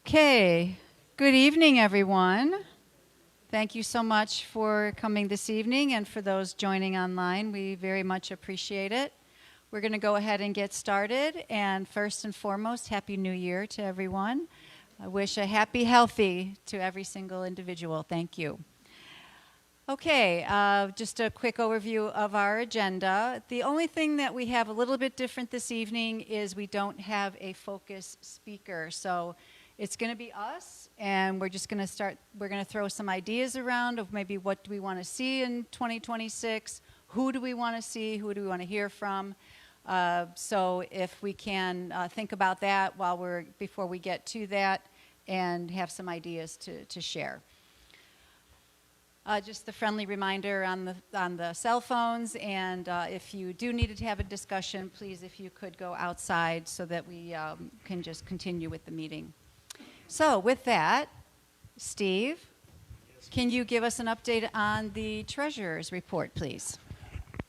Okay, good evening, everyone. Thank you so much for coming this evening, and for those joining online, we very much appreciate it. We're going to go ahead and get started, and first and foremost, Happy New Year to everyone. I wish a happy, healthy to every single individual. Thank you. Okay, just a quick overview of our agenda. The only thing that we have a little bit different this evening is we don't have a focus speaker. So it's going to be us, and we're just going to we're going to throw some ideas around of maybe what do we want to see in 2026, who do we want to see, who do we want to hear from. So if we can think about that before we get to that and have some ideas to share. Just the friendly reminder on the cell phones, and if you do need to have a discussion, please, if you could go outside so that we can just continue with the meeting. So with that, Steve, can you give us an update on the treasurer's report, please? I'm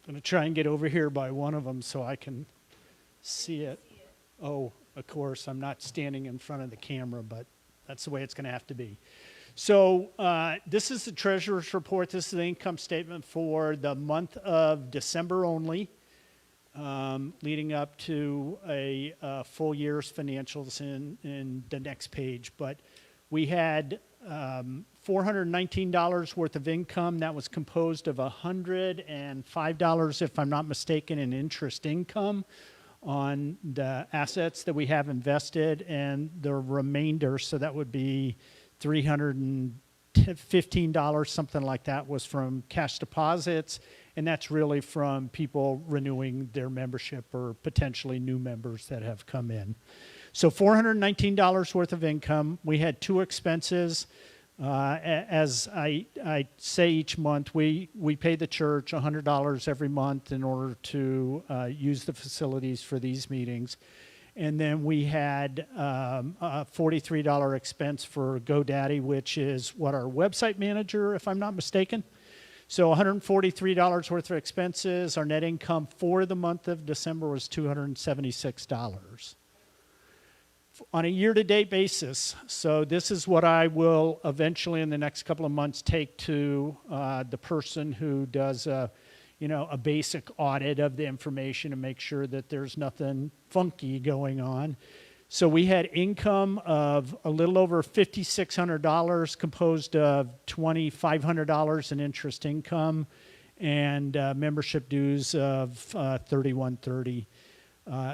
going to try and get over here by one of them so I can see it. Oh, of course, I'm not standing in front of the camera, but that's the way it's going to have to be. So this is the treasurer's report. This is the income statement for the month of December only, leading up to a full year's financials in the next page. But we had $419 worth of income. That was composed of $105, if I'm not mistaken, in interest income on the assets that we have invested, and the remainder, so that would be $315, something like that, was from cash deposits, and that's really from people renewing their membership or potentially new members that have come in. So $419 worth of income. We had two expenses. As I say each month, we pay the church $100 every month in order to use the facilities for these meetings. And then we had a $43 expense for GoDaddy, which is what our website manager, if I'm not mistaken. So $143 worth of expenses. Our net income for the month of December was $276. On a year-to-date basis, so this is what I will eventually in the next couple of months take to the person who does a basic audit of the information and make sure that there's nothing funky going on. So we had income of a little over $5,600, composed of $2,500 in interest income and membership dues of $3,130.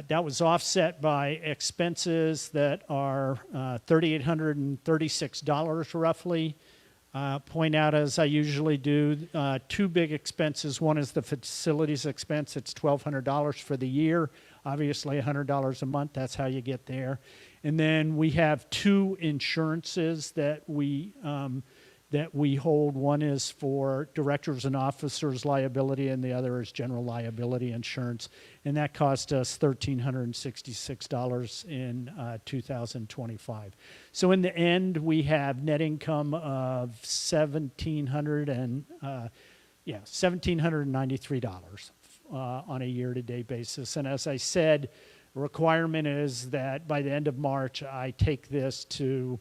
That was offset by expenses that are $3,836 roughly. Point out, as I usually do, two big expenses. One is the facilities expense. It's $1,200 for the year. Obviously, $100 a month. That's how you get there. And then we have two insurances that we hold. One is for directors and officers liability, and the other is general liability insurance. And that cost us $1,366 in 2025. So in the end, we have net income of $1,793 on a year-to-date basis. And as I said, the requirement is that by the end of March, I take this to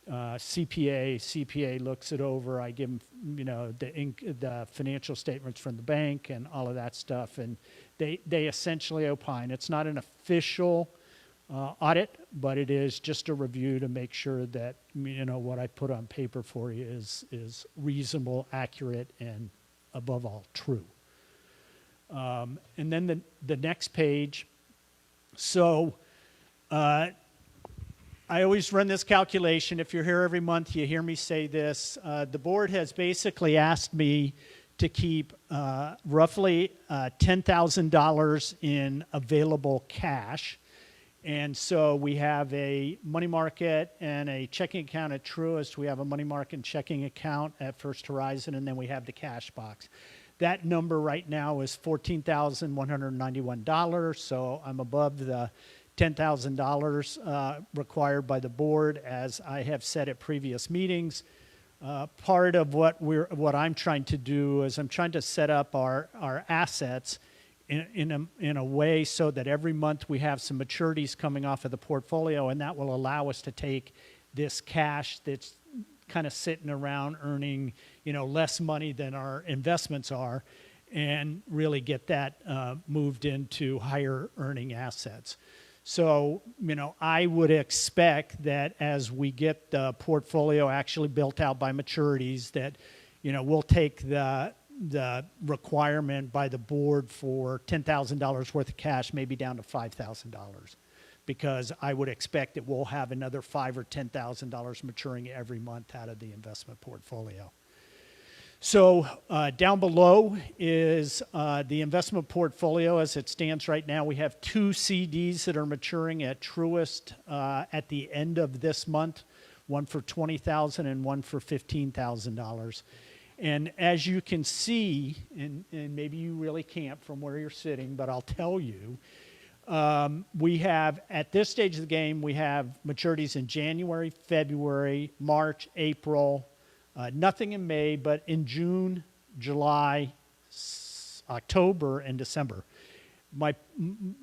CPA. CPA looks it over. I give them, the financial statements from the bank and all of that stuff, and they essentially opine. It's not an official audit, but it is just a review to make sure that what I put on paper for you is reasonable, accurate, and above all true. And then the next page. So. I always run this calculation. If you're here every month, you hear me say this. The board has basically asked me to keep roughly $10,000 in available cash. And so we have a money market and a checking account at Truist. We have a money market and checking account at First Horizon, and then we have the cash box. That number right now is $14,191, so I'm above the $10,000 required by the board, as I have said at previous meetings. Part of what I'm trying to do is I'm trying to set up our assets in a way so that every month we have some maturities coming off of the portfolio, and that will allow us to take this cash that's kind of sitting around earning, less money than our investments are, and really get that moved into higher earning assets. So, I would expect that as we get the portfolio actually built out by maturities, that, we'll take the requirement by the board for $10,000 worth of cash maybe down to $5,000, because I would expect that we'll have another $5,000 or $10,000 maturing every month out of the investment portfolio. So down below is the investment portfolio as it stands right now. We have 2 CDs that are maturing at Truist at the end of this month, one for $20,000 and one for $15,000. And as you can see, and maybe you really can't from where you're sitting, but I'll tell you, we have, at this stage of the game, we have maturities in January, February, March, April, nothing in May, but in June, July, October, and December.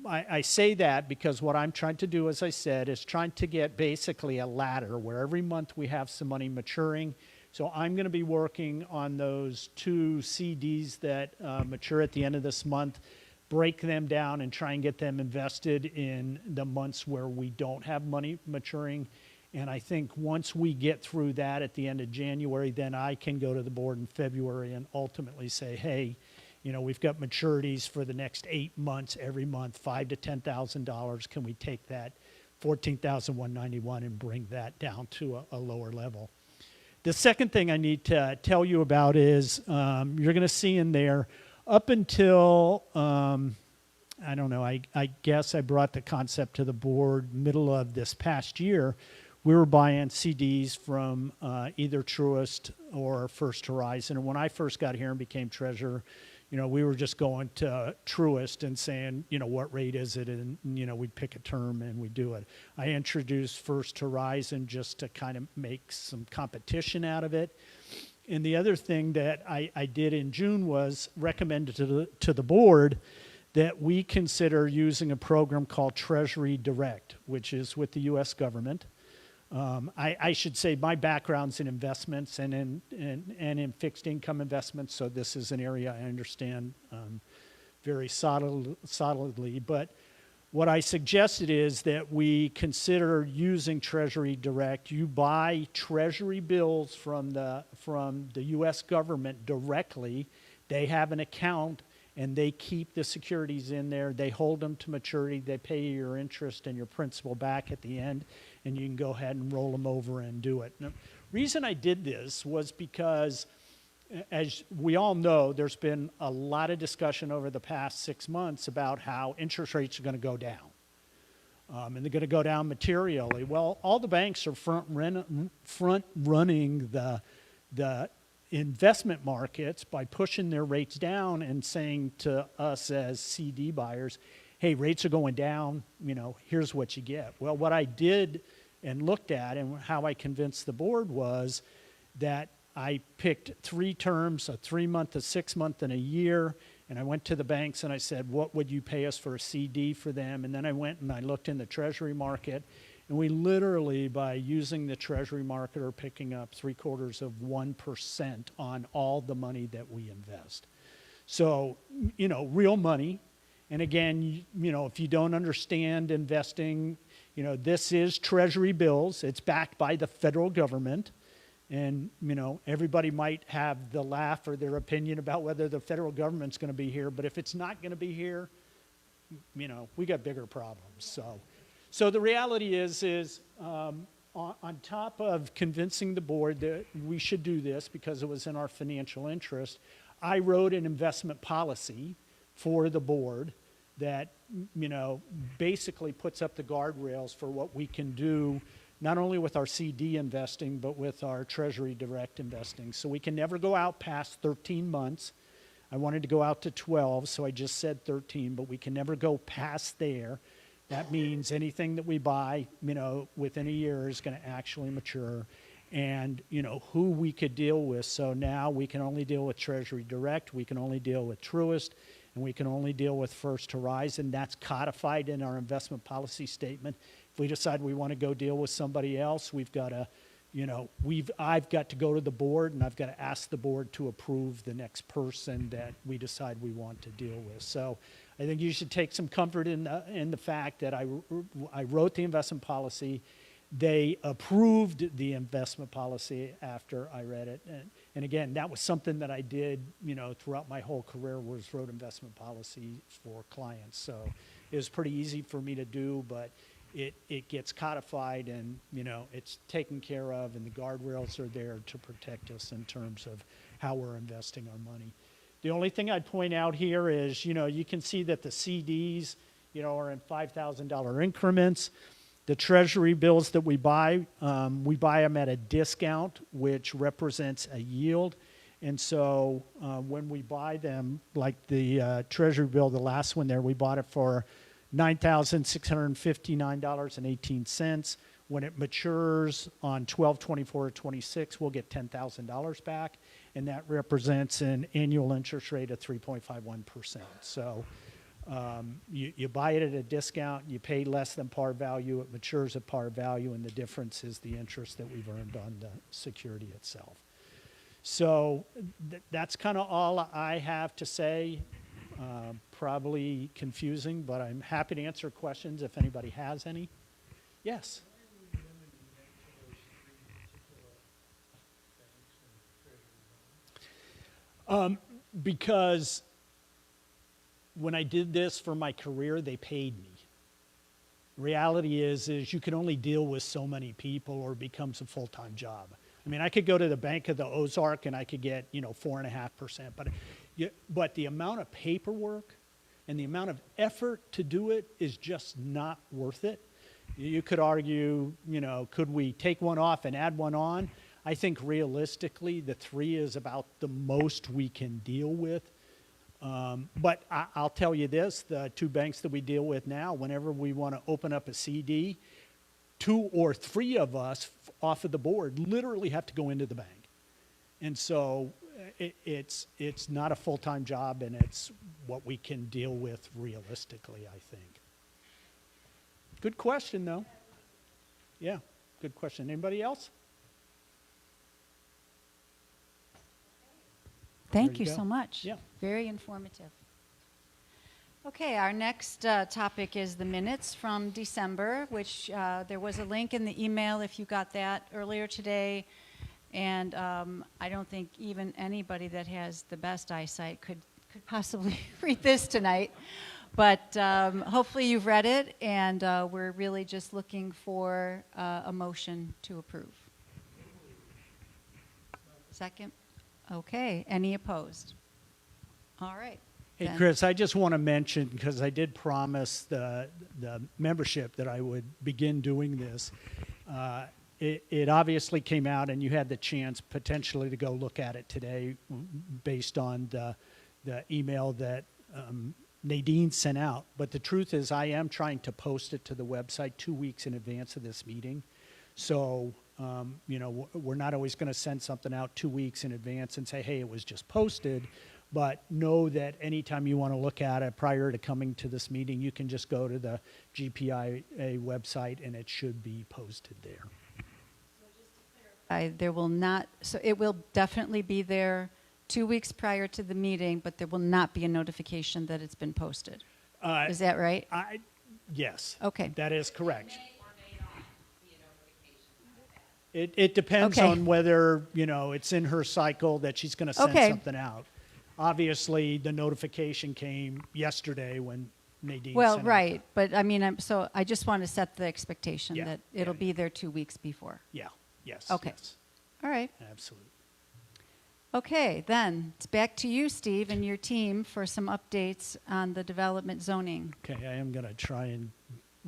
I say that because what I'm trying to do, as I said, is trying to get basically a ladder where every month we have some money maturing. So I'm going to be working on those 2 CDs that mature at the end of this month, break them down and try and get them invested in the months where we don't have money maturing. And I think once we get through that at the end of January, then I can go to the board in February and ultimately say, hey, we've got maturities for the next 8 months, every month, $5,000 to $10,000. Can we take that $14,191 and bring that down to a lower level? The second thing I need to tell you about is you're going to see in there up until, I don't know, I guess I brought the concept to the board middle of this past year. We were buying CDs from either Truist or First Horizon. And when I first got here and became treasurer, we were just going to Truist and saying, what rate is it? And, we'd pick a term and we'd do it. I introduced First Horizon just to kind of make some competition out of it. And the other thing that I did in June was recommended to the board that we consider using a program called Treasury Direct, which is with the U.S. government. I should say my background's in investments and in fixed income investments, so this is an area I understand very solidly. But what I suggested is that we consider using Treasury Direct. You buy Treasury bills from the U.S. government directly. They have an account, and they keep the securities in there. They hold them to maturity. They pay you your interest and your principal back at the end, and you can go ahead and roll them over and do it. Now, the reason I did this was because, as we all know, there's been a lot of discussion over the past 6 months about how interest rates are going to go down. And they're going to go down materially. Well, all the banks are front running the investment markets by pushing their rates down and saying to us as CD buyers, hey, rates are going down, here's what you get. Well, what I did and looked at and how I convinced the board was that I picked 3 terms, a 3-month, a 6-month, and a year, and I went to the banks and I said, what would you pay us for a CD for them? And then I went and I looked in the treasury market, and we literally, by using the treasury market, are picking up 0.75% on all the money that we invest. So, real money. And again, if you don't understand investing, this is treasury bills. It's backed by the federal government. And, everybody might have the laugh or their opinion about whether the federal government's going to be here. But if it's not going to be here, we got bigger problems. So the reality is on top of convincing the board that we should do this because it was in our financial interest, I wrote an investment policy for the board that, basically puts up the guardrails for what we can do, not only with our CD investing, but with our Treasury Direct investing. So we can never go out past 13 months. I wanted to go out to 12, so I just said 13, but we can never go past there. That means anything that we buy, within a year is going to actually mature, and, who we could deal with. So now we can only deal with Treasury Direct. We can only deal with Truist, and we can only deal with First Horizon. That's codified in our investment policy statement. If we decide we want to go deal with somebody else, we've got to, I've got to go to the board, and I've got to ask the board to approve the next person that we decide we want to deal with. So I think you should take some comfort in the fact that I wrote the investment policy. They approved the investment policy after I read it. And again, that was something that I did, throughout my whole career, was wrote investment policy for clients. So it was pretty easy for me to do, but it gets codified, and, it's taken care of, and the guardrails are there to protect us in terms of how we're investing our money. The only thing I'd point out here is, you can see that the CDs, are in $5,000 increments. The treasury bills that we buy them at a discount, which represents a yield. And so when we buy them, like the treasury bill, the last one there, we bought it for $9,659.18. When it matures on 12/24/26, we'll get $10,000 back, and that represents an annual interest rate of 3.51%. So you buy it at a discount, you pay less than par value, it matures at par value, and the difference is the interest that we've earned on the security itself. So that's kind of all I have to say. Probably confusing, but I'm happy to answer questions if anybody has any. Yes? Because when I did this for my career, they paid me. Reality is you can only deal with so many people, or it becomes a full-time job. I mean, I could go to the Bank of the Ozark and I could get, 4.5%, but the amount of paperwork and the amount of effort to do it is just not worth it. You could argue, could we take one off and add one on? I think realistically, the 3 is about the most we can deal with. But I'll tell you this, the 2 banks that we deal with now, whenever we want to open up a CD, 2 or 3 of us off of the board literally have to go into the bank. And so it's not a full-time job, and it's what we can deal with realistically, I think. Good question, though. Yeah, good question. Anybody else? Thank you so much. Yeah. Very informative. Okay, our next topic is the minutes from December, which there was a link in the email if you got that earlier today. And I don't think even anybody that has the best eyesight could possibly read this tonight. But hopefully you've read it, and we're really just looking for a motion to approve. Second? Okay. Any opposed? All right. Hey, then. Chris, I just want to mention, because I did promise the membership that I would begin doing this. It obviously came out, and you had the chance potentially to go look at it today based on the email that Nadine sent out. But the truth is, I am trying to post it to the website 2 weeks in advance of this meeting. So, we're not always going to send something out 2 weeks in advance and say, hey, it was just posted. But know that anytime you want to look at it prior to coming to this meeting, you can just go to the GPICA website, and it should be posted there. There will not, so it will definitely be there 2 weeks prior to the meeting, but there will not be a notification that it's been posted. Is that right? Yes. Okay. That is correct. It depends on whether, it's in her cycle that she's going to send something out. Obviously, the notification came yesterday when Nadine sent it. Right. But I mean, so I just want to set the expectation Yeah, that it'll be there 2 weeks before. Yeah. Yes. Okay. Yes. All right. Absolutely. Okay, then it's back to you, Steve, and your team for some updates on the development zoning. Okay, I am going to try and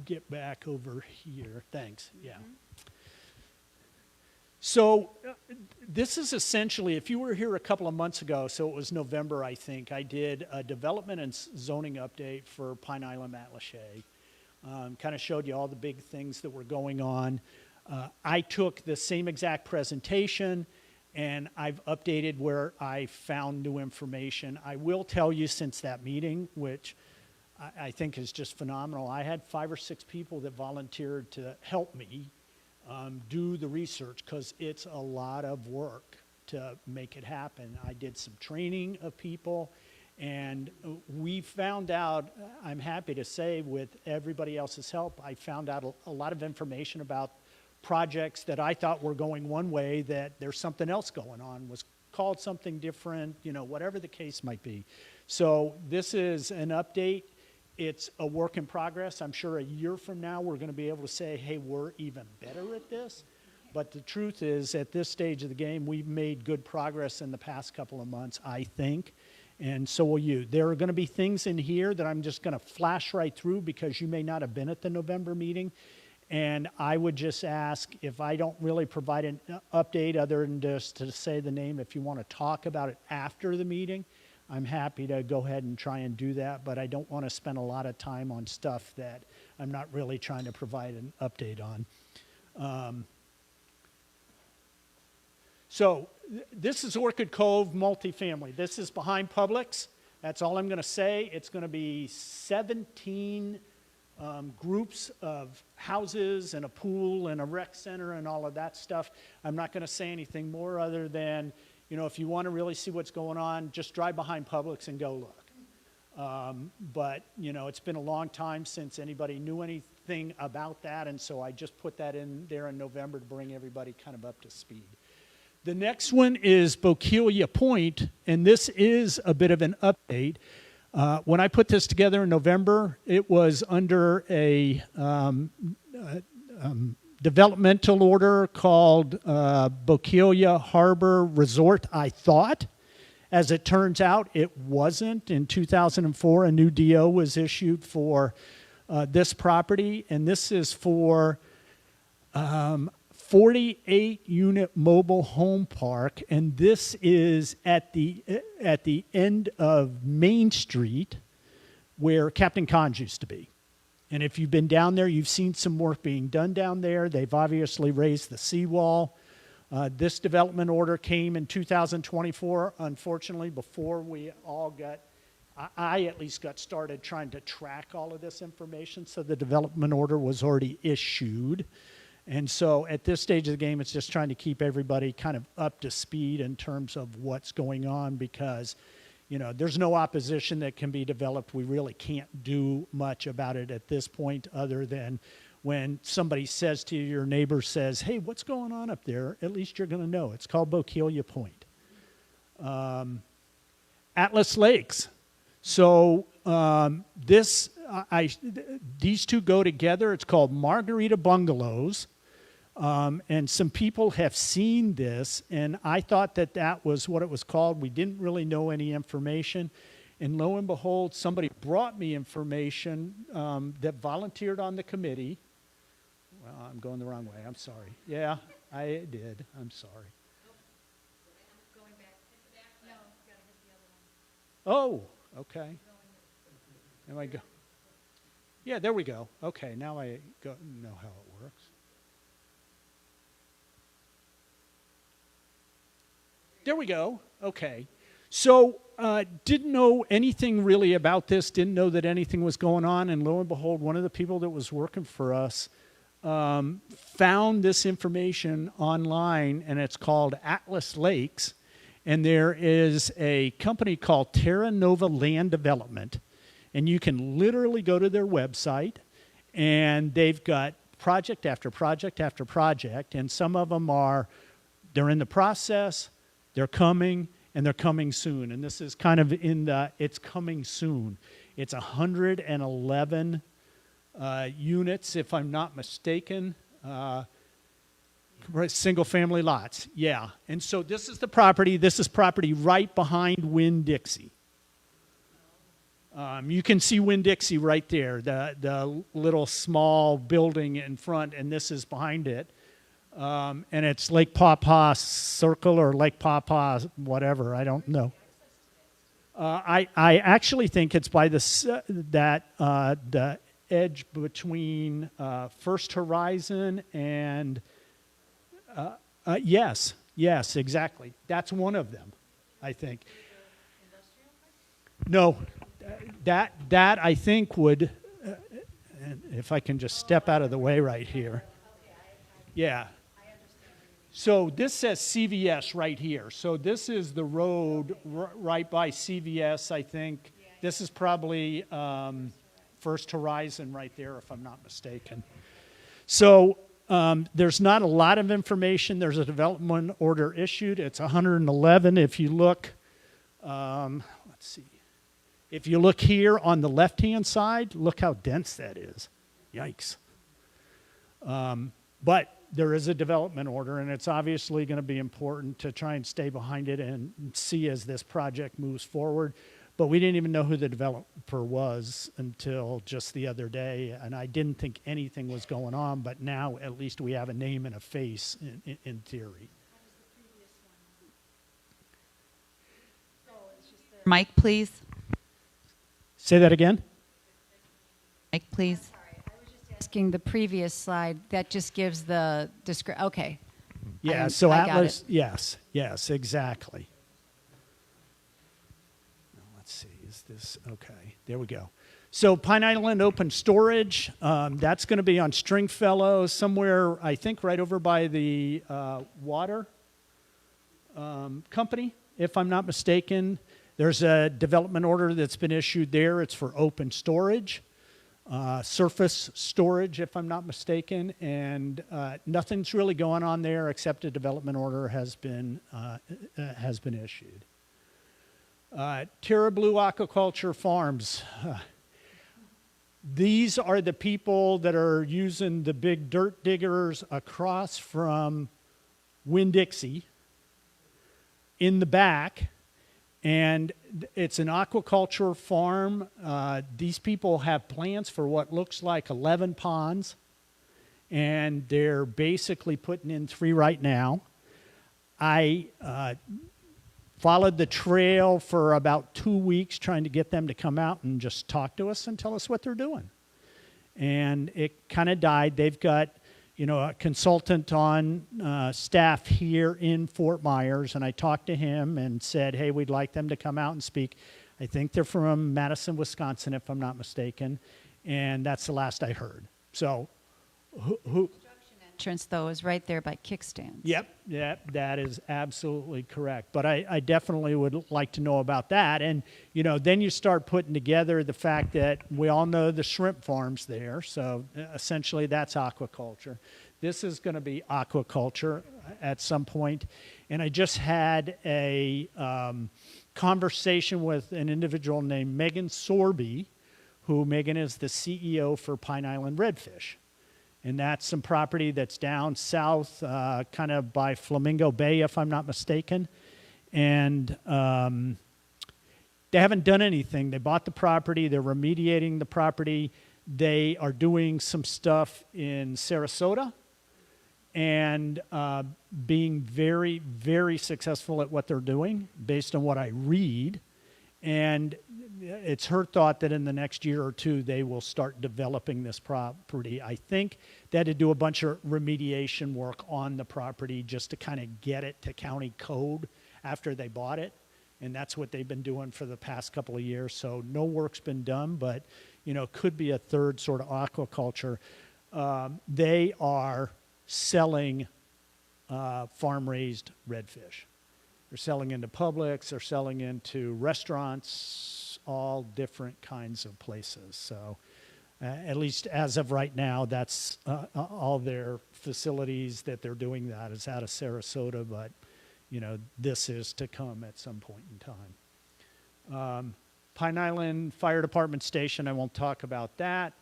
get back over here. Thanks. Yeah. So this is essentially, if you were here a couple of months ago, so it was November, I think, I did a development and zoning update for Pine Island, Matlacha. Kind of showed you all the big things that were going on. I took the same exact presentation and I've updated where I found new information. I will tell you, since that meeting, which I think is just phenomenal, I had 5 or 6 people that volunteered to help me do the research, because it's a lot of work to make it happen. I did some training of people, and we found out, I'm happy to say, with everybody else's help, I found out a lot of information about projects that I thought were going one way, that there's something else going on, was called something different, you know, whatever the case might be. So this is an update. It's a work in progress. I'm sure a year from now we're going to be able to say, hey, we're even better at this. But the truth is, at this stage of the game, we've made good progress in the past couple of months, I think, and so will you. There are going to be things in here that I'm just going to flash right through, because you may not have been at the November meeting, and I would just ask, if I don't really provide an update other than just to say the name, if you want to talk about it after the meeting, I'm happy to go ahead and try and do that, but I don't want to spend a lot of time on stuff that I'm not really trying to provide an update on. So this is Orchid Cove multifamily. This is behind Publix. That's all I'm going to say. It's going to be 17 groups of houses and a pool and a rec center and all of that stuff. I'm not going to say anything more other than, you know, if you want to really see what's going on, just drive behind Publix and go look. But, you know, it's been a long time since anybody knew anything about that, and so I just put that in there in November to bring everybody kind of up to speed. The next one is Bokeelia Point, and this is a bit of an update. When I put this together in November, it was under a developmental order called Bokeelia Harbor Resort, I thought. As it turns out, it wasn't. In 2004, a new DO was issued for this property, and this is for 48-unit mobile home park, and this is at the end of Main Street, where Captain Conn's used to be. And if you've been down there, you've seen some work being done down there. They've obviously raised the seawall. This development order came in 2024, unfortunately, before we all got, I at least got started trying to track all of this information, so the development order was already issued. And so at this stage of the game, it's just trying to keep everybody kind of up to speed in terms of what's going on, because, you know, there's no opposition that can be developed. We really can't do much about it at this point, other than when somebody says to you, your neighbor says, hey, what's going on up there? At least you're going to know. It's called Bokeelia Point. Atlas Lakes. So these two go together. It's called Margarita Bungalows. And some people have seen this, and I thought that that was what it was called. We didn't really know any information. And lo and behold, somebody brought me information that volunteered on the committee. Well, I'm going the wrong way. I'm sorry. Yeah, I did. I'm sorry. Oh, okay. Am I go? Yeah, there we go. Okay, now I know how it works. There we go. Okay. So didn't know anything really about this, didn't know that anything was going on, and lo and behold, one of the people that was working for us found this information online, and it's called Atlas Lakes, and there is a company called Terra Nova Land Development, and you can literally go to their website, and they've got project after project after project, and some of them they're in the process, they're coming, and they're coming soon. And this is kind of in the, it's coming soon. It's 111 units, if I'm not mistaken. Single family lots, yeah. And so this is the property. This is property right behind Winn-Dixie. You can see Winn-Dixie right there, the little small building in front, and this is behind it. And it's Lake Pawpaw Circle or Lake Pawpaw whatever, I don't know. I actually think it's by the edge between First Horizon and yes, Yes, exactly. That's one of them, I think. No, that I think would, and if I can just step out of the way right here. Yeah. So this says CVS right here. So this is the road right by CVS, I think. This is probably First Horizon right there, if I'm not mistaken. So there's not a lot of information. There's a development order issued. It's 111. If you look, let's see. If you look here on the left-hand side, look how dense that is. Yikes. But there is a development order, and it's obviously going to be important to try and stay behind it and see as this project moves forward. But we didn't even know who the developer was until just the other day, and I didn't think anything was going on, but now at least we have a name and a face in theory. Mike, please. Say that again? Mike, please. Asking the previous slide, that just gives the okay. Yeah, so I got Atlas, it. yes, exactly. Now, let's see, is this, okay, there we go. So Pine Island Open Storage, that's going to be on Stringfellow, somewhere, I think, right over by the water company, if I'm not mistaken. There's a development order that's been issued there. It's for open storage. Surface storage, if I'm not mistaken, and nothing's really going on there except a development order has been issued. Terra Blue Aquaculture Farms. These are the people that are using the big dirt diggers across from Winn-Dixie in the back. And it's an aquaculture farm. These people have plans for what looks like 11 ponds, and they're basically putting in 3 right now. I followed the trail for about 2 weeks trying to get them to come out and just talk to us and tell us what they're doing. And it kind of died. They've got a consultant on staff here in Fort Myers, and I talked to him and said, hey, we'd like them to come out and speak. I think they're from Madison, Wisconsin, if I'm not mistaken, and that's the last I heard. So who Entrance, though, is right there by kickstands. Yep, that is absolutely correct. But I definitely would like to know about that. And, then you start putting together the fact that we all know the shrimp farms there. So essentially that's aquaculture. This is going to be aquaculture at some point. And I just had a conversation with an individual named Megan Sorby, who Megan is the CEO for Pine Island Redfish. And that's some property that's down south, kind of by Flamingo Bay, if I'm not mistaken. And they haven't done anything. They bought the property. They're remediating the property. They are doing some stuff in Sarasota and being very, very successful at what they're doing based on what I read. And it's her thought that in the next year or two, they will start developing this property. I think they had to do a bunch of remediation work on the property just to kind of get it to county code after they bought it. And that's what they've been doing for the past couple of years. So no work's been done, but, could be a third sort of aquaculture. They are selling farm-raised redfish. They're selling into Publix, they're selling into restaurants, all different kinds of places. So at least as of right now, that's all their facilities that they're doing that is out of Sarasota, but, this is to come at some point in time. Pine Island Fire Department Station, I won't talk about that.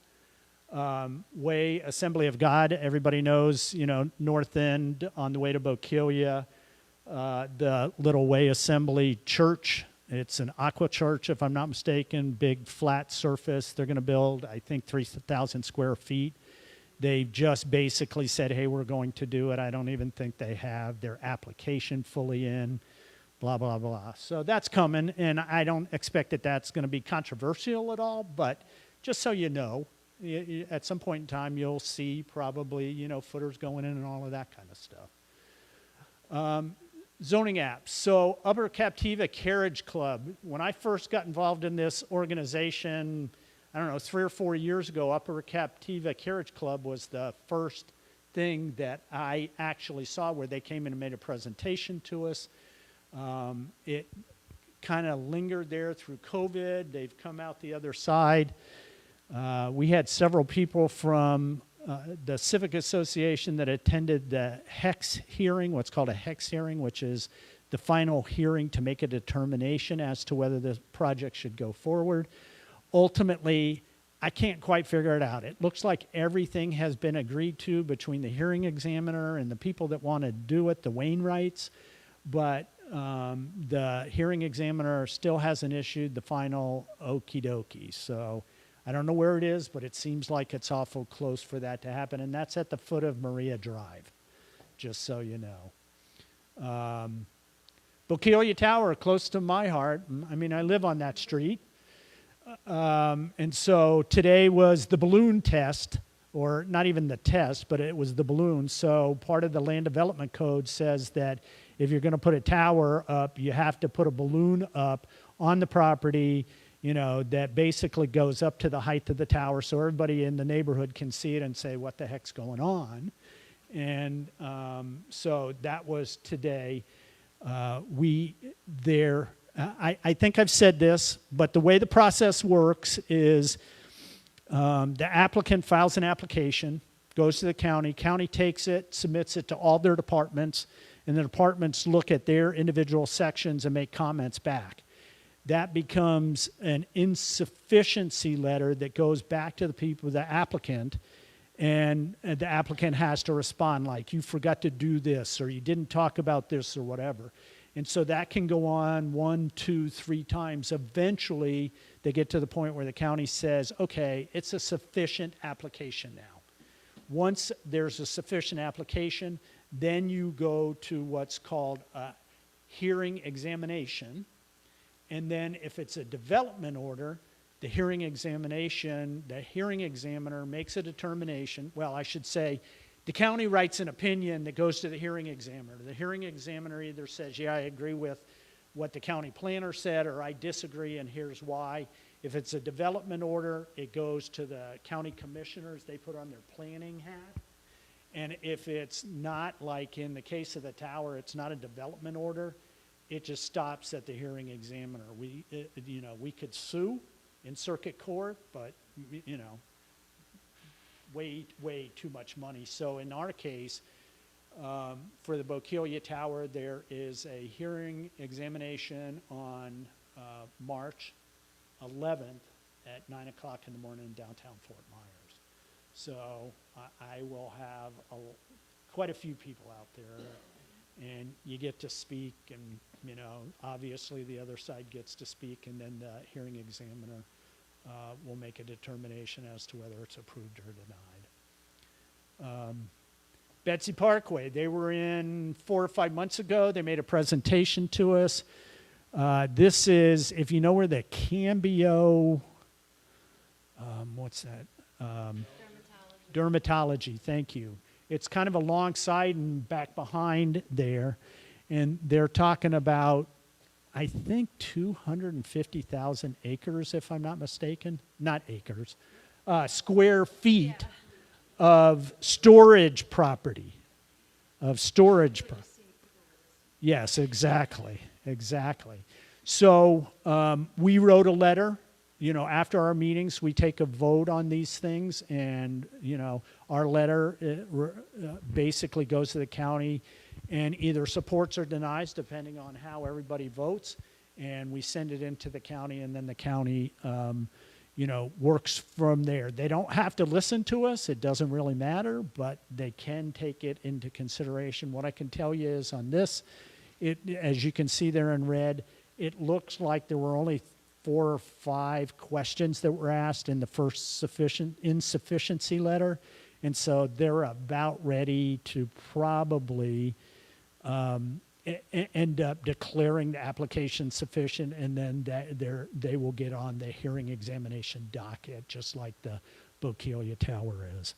Way Assembly of God, everybody knows, north end on the way to Bokeelia. The Little Way Assembly Church. It's an aqua church, if I'm not mistaken, big flat surface. They're going to build, I think, 3,000 square feet. They've just basically said, hey, we're going to do it. I don't even think they have their application fully in, blah, blah, blah. So that's coming, and I don't expect that that's going to be controversial at all, but just so you know, at some point in time, you'll see probably, footers going in and all of that kind of stuff. Zoning apps. So Upper Captiva Carriage Club, when I first got involved in this organization, I don't know, 3 or 4 years ago, Upper Captiva Carriage Club was the first thing that I actually saw where they came in and made a presentation to us. It kind of lingered there through COVID. They've come out the other side. We had several people from the Civic Association that attended the HEX hearing, what's called a HEX hearing, which is the final hearing to make a determination as to whether the project should go forward. Ultimately, I can't quite figure it out. It looks like everything has been agreed to between the hearing examiner and the people that want to do it, the Wainwrights, but the hearing examiner still hasn't issued the final okie dokie. So I don't know where it is, but it seems like it's awful close for that to happen, and that's at the foot of Maria Drive, just so you know. Bokeelia Tower, close to my heart. I mean, I live on that street. And so today was the balloon test, or not even the test, but it was the balloon. So part of the land development code says that if you're going to put a tower up, you have to put a balloon up on the property, you know, that basically goes up to the height of the tower so everybody in the neighborhood can see it and say, what the heck's going on? And so that was today. I think I've said this, but the way the process works is the applicant files an application, goes to the county takes it, submits it to all their departments, and the departments look at their individual sections and make comments back. That becomes an insufficiency letter that goes back to the people, the applicant, and the applicant has to respond like, you forgot to do this, or you didn't talk about this, or whatever. And so that can go on 1, 2, 3 times. Eventually, they get to the point where the county says, okay, it's a sufficient application now. Once there's a sufficient application, then you go to what's called a hearing examination. And then if it's a development order, the hearing examiner makes a determination. Well, I should say, the county writes an opinion that goes to the hearing examiner. The hearing examiner either says, yeah, I agree with what the county planner said, or I disagree, and here's why. If it's a development order, it goes to the county commissioners. They put on their planning hat. And if it's not, like in the case of the tower, it's not a development order, it just stops at the hearing examiner. We could sue in circuit court, but, you know, way too much money. So in our case, for the Bokeelia Tower, there is a hearing examination on March 11th at 9 o'clock in the morning in downtown Fort Myers. So I will have quite a few people out there, and you get to speak, and, you know, obviously the other side gets to speak, and then the hearing examiner will make a determination as to whether it's approved or denied. Betsy Parkway, they were in 4 or 5 months ago. They made a presentation to us. This is, if you know where the Cambio, what's that? Dermatology, thank you. It's kind of alongside and back behind there. And they're talking about, I think, 250,000 acres, if I'm not mistaken. Not acres, square feet of storage property. Yes, exactly. So we wrote a letter. You know, after our meetings, we take a vote on these things, and, you know, our letter basically goes to the county and either supports or denies, depending on how everybody votes, and we send it into the county, and then the county, you know, works from there. They don't have to listen to us. It doesn't really matter, but they can take it into consideration. What I can tell you is on this, as you can see there in red, it looks like there were only 4 or 5 questions that were asked in the first insufficiency letter. And so they're about ready to probably end up declaring the application sufficient, and then they will get on the hearing examination docket, just like the Bokeelia Tower is.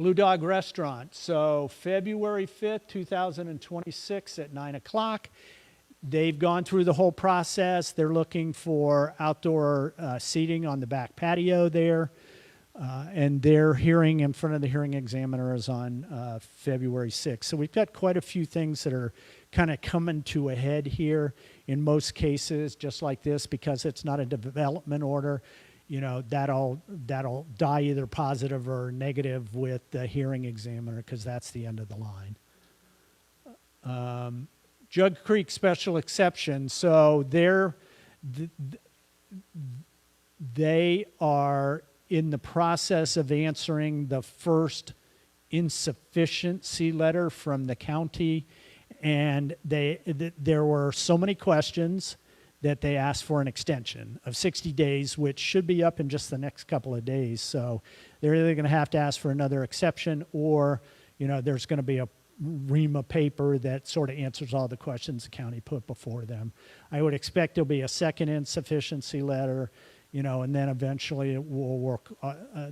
Blue Dog Restaurant. So February 5th, 2026 at 9 o'clock. They've gone through the whole process. They're looking for outdoor seating on the back patio there. And their hearing in front of the hearing examiner is on February 6th. So we've got quite a few things that are kind of coming to a head here in most cases, just like this, because it's not a development order. You know, that'll die either positive or negative with the hearing examiner, because that's the end of the line. Jug Creek special exception. So they are in the process of answering the first insufficiency letter from the county, and there were so many questions that they asked for an extension of 60 days, which should be up in just the next couple of days. So they're either going to have to ask for another exception, or there's going to be a ream of paper that sort of answers all the questions the county put before them. I would expect there'll be a second insufficiency letter, and then eventually it will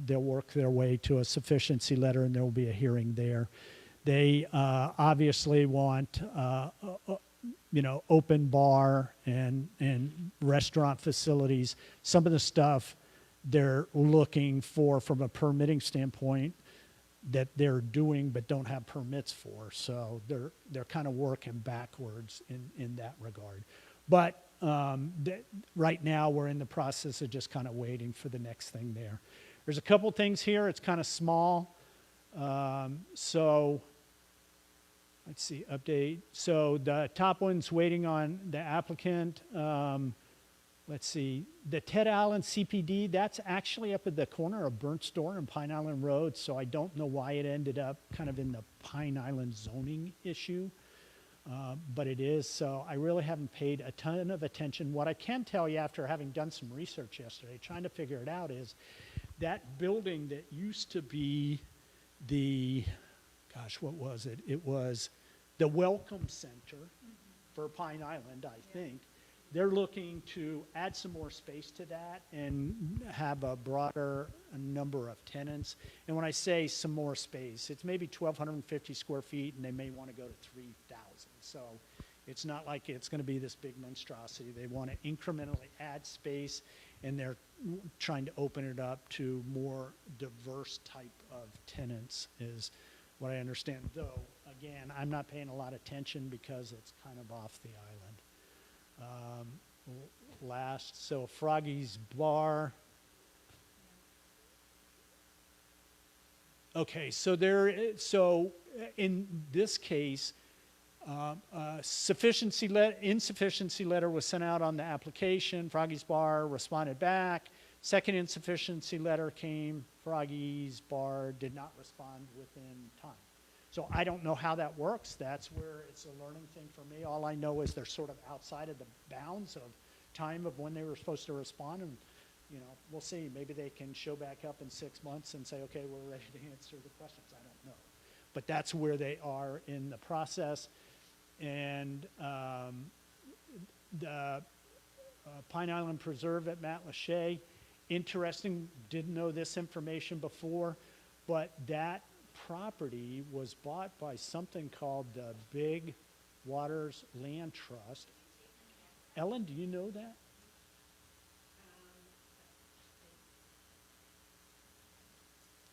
they'll work their way to a sufficiency letter, and there will be a hearing there. They obviously want open bar and restaurant facilities. Some of the stuff they're looking for from a permitting standpoint that they're doing but don't have permits for. So they're kind of working backwards in that regard. But right now we're in the process of just kind of waiting for the next thing there. There's a couple things here. It's kind of small. So let's see, update. So the top one's waiting on the applicant. Let's see, the Ted Allen CPD, that's actually up at the corner of Burnt Store and Pine Island Road, so I don't know why it ended up kind of in the Pine Island zoning issue, but it is. So I really haven't paid a ton of attention. What I can tell you, after having done some research yesterday, trying to figure it out, is that building that used to be the, gosh, what was it? It was the Welcome Center for Pine Island, I think. They're looking to add some more space to that and have a broader number of tenants. And when I say some more space, it's maybe 1,250 square feet, and they may want to go to 3,000. So it's not like it's going to be this big monstrosity. They want to incrementally add space, and they're trying to open it up to more diverse type of tenants is what I understand. Though, again, I'm not paying a lot of attention because it's kind of off the island. So Froggy's Bar. Okay, so in this case, insufficiency letter was sent out on the application. Froggy's Bar responded back. Second insufficiency letter came. Froggy's Bar did not respond within time. So I don't know how that works. That's where it's a learning thing for me. All I know is they're sort of outside of the bounds of time of when they were supposed to respond, and we'll see. Maybe they can show back up in 6 months and say, okay, we're ready to answer the questions. I don't know. But that's where they are in the process. And the Pine Island Preserve at Matlacha, interesting, didn't know this information before, but that property was bought by something called the Big Waters Land Trust. Ellen, do you know that?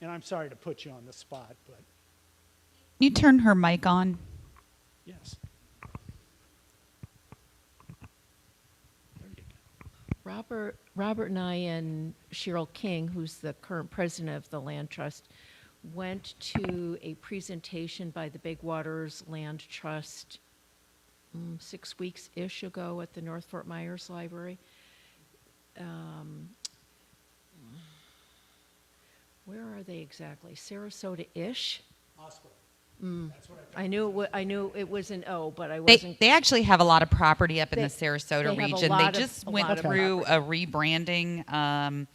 And I'm sorry to put you on the spot, but You turn her mic on. yes. There you go. Robert and I and Cheryl King, who's the current president of the Land Trust, went to a presentation by the Big Waters Land Trust 6 weeks-ish ago at the North Fort Myers Library. Where are they exactly? Sarasota-ish? Hospital. That's what I knew it was an O, but I wasn't. They actually have a lot of property up in the They Sarasota have a region. lot They of- just a went lot of through property. a rebranding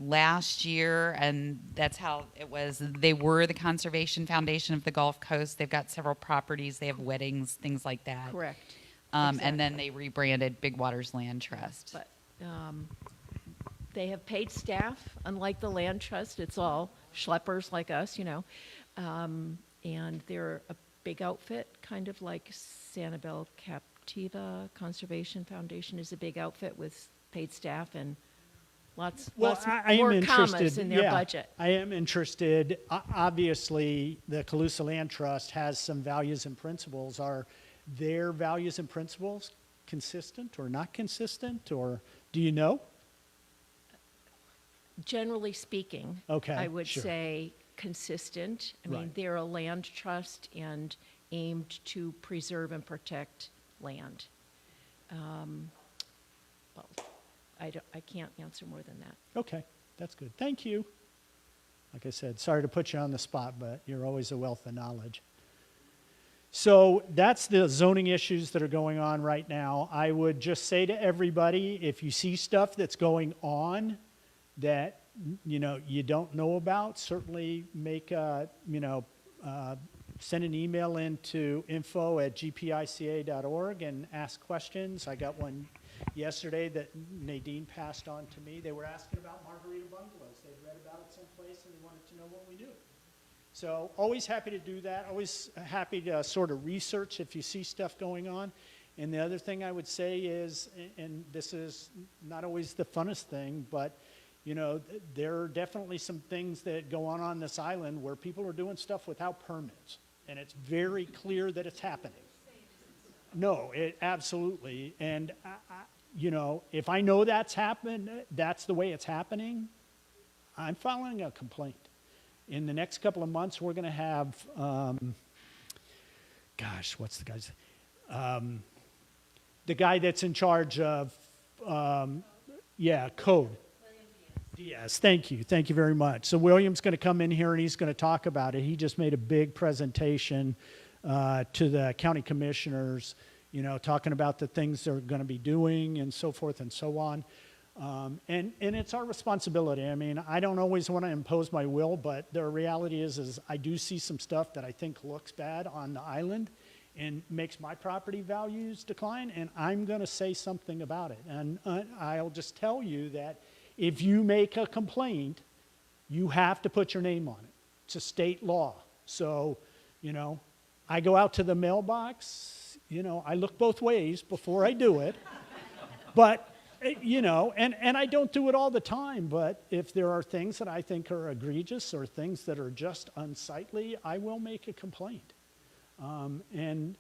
last year, and that's how it was. They were the Conservation Foundation of the Gulf Coast. They've got several properties. They have weddings, things like that. Correct. And then they rebranded Big Waters Land Trust. But They have paid staff, unlike the land trust. It's all schleppers like us, you know. And they're a big outfit, kind of like Sanibel Captiva Conservation Foundation is a big outfit with paid staff and lots Well, more I am interested. commas in their yeah, budget. I am interested. Obviously, the Calusa Land Trust has some values and principles. Are their values and principles consistent or not consistent, or do you know? Generally speaking, Okay, I would sure. say consistent. I mean, Right. they're a land trust and aimed to preserve and protect land. Well, I can't answer more than that. Okay, that's good. Thank you. Like I said, sorry to put you on the spot, but you're always a wealth of knowledge. So that's the zoning issues that are going on right now. I would just say to everybody, if you see stuff that's going on that you don't know about, certainly make send an email into info@gpica.org and ask questions. I got one yesterday that Nadine passed on to me. They were asking about Margarita bungalows. They'd read about it someplace and they wanted to know what we knew. So always happy to do that. Always happy to sort of research if you see stuff going on. And the other thing I would say is, and this is not always the funnest thing, but there are definitely some things that go on this island where people are doing stuff without permits. And it's very clear that it's happening. No, it absolutely. And, if I know that's happened, that's the way it's happening, I'm filing a complaint. In the next couple of months, we're going to have, what's the guy's? The guy that's in charge of, code. Yes, thank you. Thank you very much. So William's going to come in here and he's going to talk about it. He just made a big presentation to the county commissioners, talking about the things they're going to be doing and so forth and so on. And it's our responsibility. I mean, I don't always want to impose my will, but the reality is I do see some stuff that I think looks bad on the island and makes my property values decline, and I'm going to say something about it. And I'll just tell you that if you make a complaint, you have to put your name on it. It's a state law. So, I go out to the mailbox, I look both ways before I do it. But, and I don't do it all the time, but if there are things that I think are egregious or things that are just unsightly, I will make a complaint. And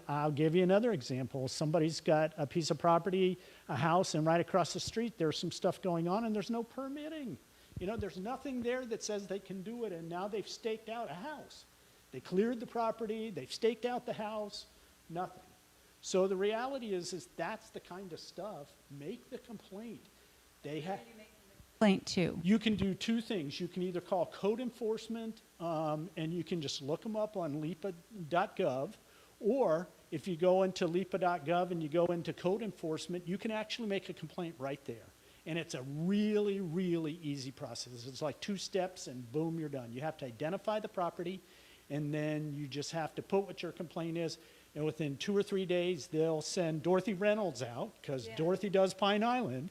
I'll give you another example. Somebody's got a piece of property, a house, and right across the street there's some stuff going on and there's no permitting. There's nothing there that says they can do it, and now they've staked out a house. They cleared the property, they've staked out the house, nothing. So the reality is that's the kind of stuff. Make the complaint. They have. Complaint too. You can do two things. You can either call code enforcement, and you can just look them up on lipa.gov, or if you go into lipa.gov and you go into code enforcement, you can actually make a complaint right there. And it's a really, really easy process. It's like 2 steps and boom, you're done. You have to identify the property, and then you just have to put what your complaint is. And within 2 or 3 days, they'll send Dorothy Reynolds out, because Dorothy does Pine Island.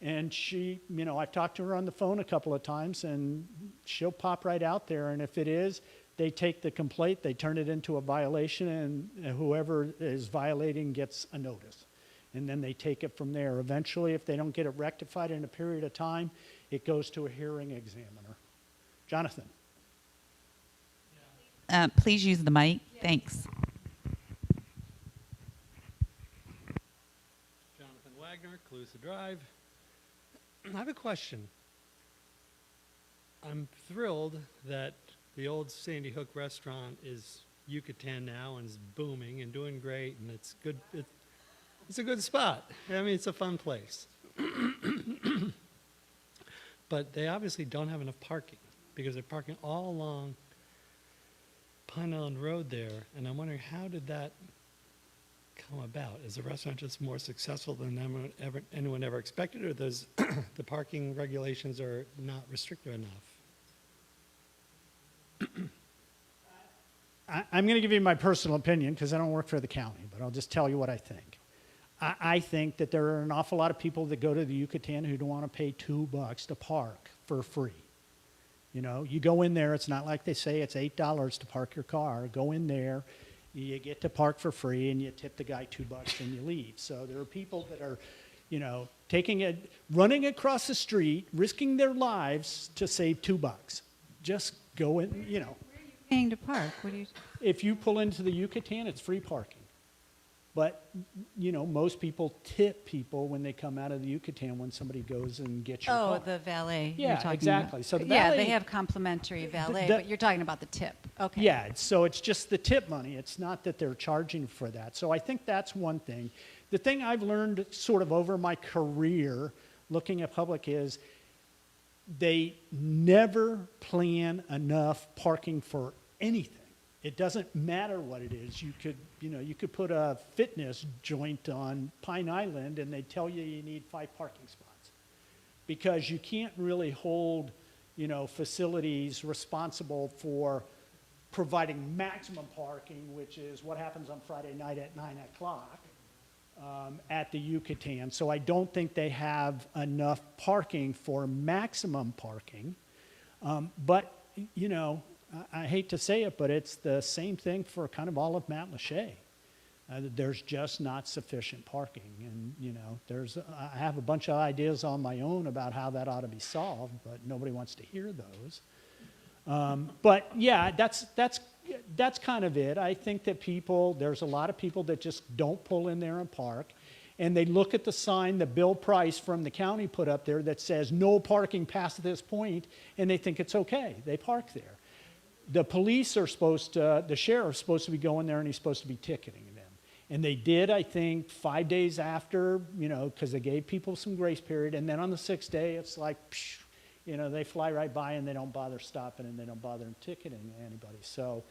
And she, I've talked to her on the phone a couple of times, and she'll pop right out there. And if it is, they take the complaint, they turn it into a violation, and whoever is violating gets a notice. And then they take it from there. Eventually, if they don't get it rectified in a period of time, it goes to a hearing examiner. Jonathan. Please use the mic. Thanks. Jonathan Wagner, Calusa Drive. I have a question. I'm thrilled that the old Sandy Hook restaurant is Yucatan now and is booming and doing great, and it's good. It's a good spot. I mean, it's a fun place. But they obviously don't have enough parking, because they're parking all along Pine Island Road there, and I'm wondering, how did that come about? Is the restaurant just more successful than anyone ever expected, or the parking regulations are not restrictive enough? I'm going to give you my personal opinion because I don't work for the county, but I'll just tell you what I think. I think that there are an awful lot of people that go to the Yucatan who don't want to pay $2 to park for free. You know, you go in there, it's not like they say it's $8 to park your car. Go in there, you get to park for free, and you tip the guy $2 and you leave. So there are people that are, you know, running across the street, risking their lives to save $2. Just go in, you know. Paying to park, what do you? If you pull into the Yucatan, it's free parking. But, you know, most people tip people when they come out of the Yucatan when somebody goes and gets your car. Oh, the valet. you're Yeah, talking exactly. about. So the yeah, valet- they have complimentary valet, the- but you're talking about the tip. Okay. Yeah, so it's just the tip money. It's not that they're charging for that. So I think that's one thing. The thing I've learned sort of over my career looking at public is they never plan enough parking for anything. It doesn't matter what it is. You could put a fitness joint on Pine Island and they tell you need 5 parking spots because you can't really hold, you know, facilities responsible for providing maximum parking, which is what happens on Friday night at 9 o'clock at the Yucatan. So I don't think they have enough parking for maximum parking. But, you know, I hate to say it, but it's the same thing for kind of all of Matlacha. There's just not sufficient parking. And, you know, I have a bunch of ideas on my own about how that ought to be solved, but nobody wants to hear those. But yeah, that's kind of it. I think that there's a lot of people that just don't pull in there and park. And they look at the sign that Bill Price from the county put up there that says no parking past this point, and they think it's okay. They park there. The police the sheriff's supposed to be going there and he's supposed to be ticketing them. And they did, I think, 5 days after, you know, because they gave people some grace period. And then on the 6th day, it's like, psh, you know, they fly right by and they don't bother stopping and they don't bother ticketing anybody. So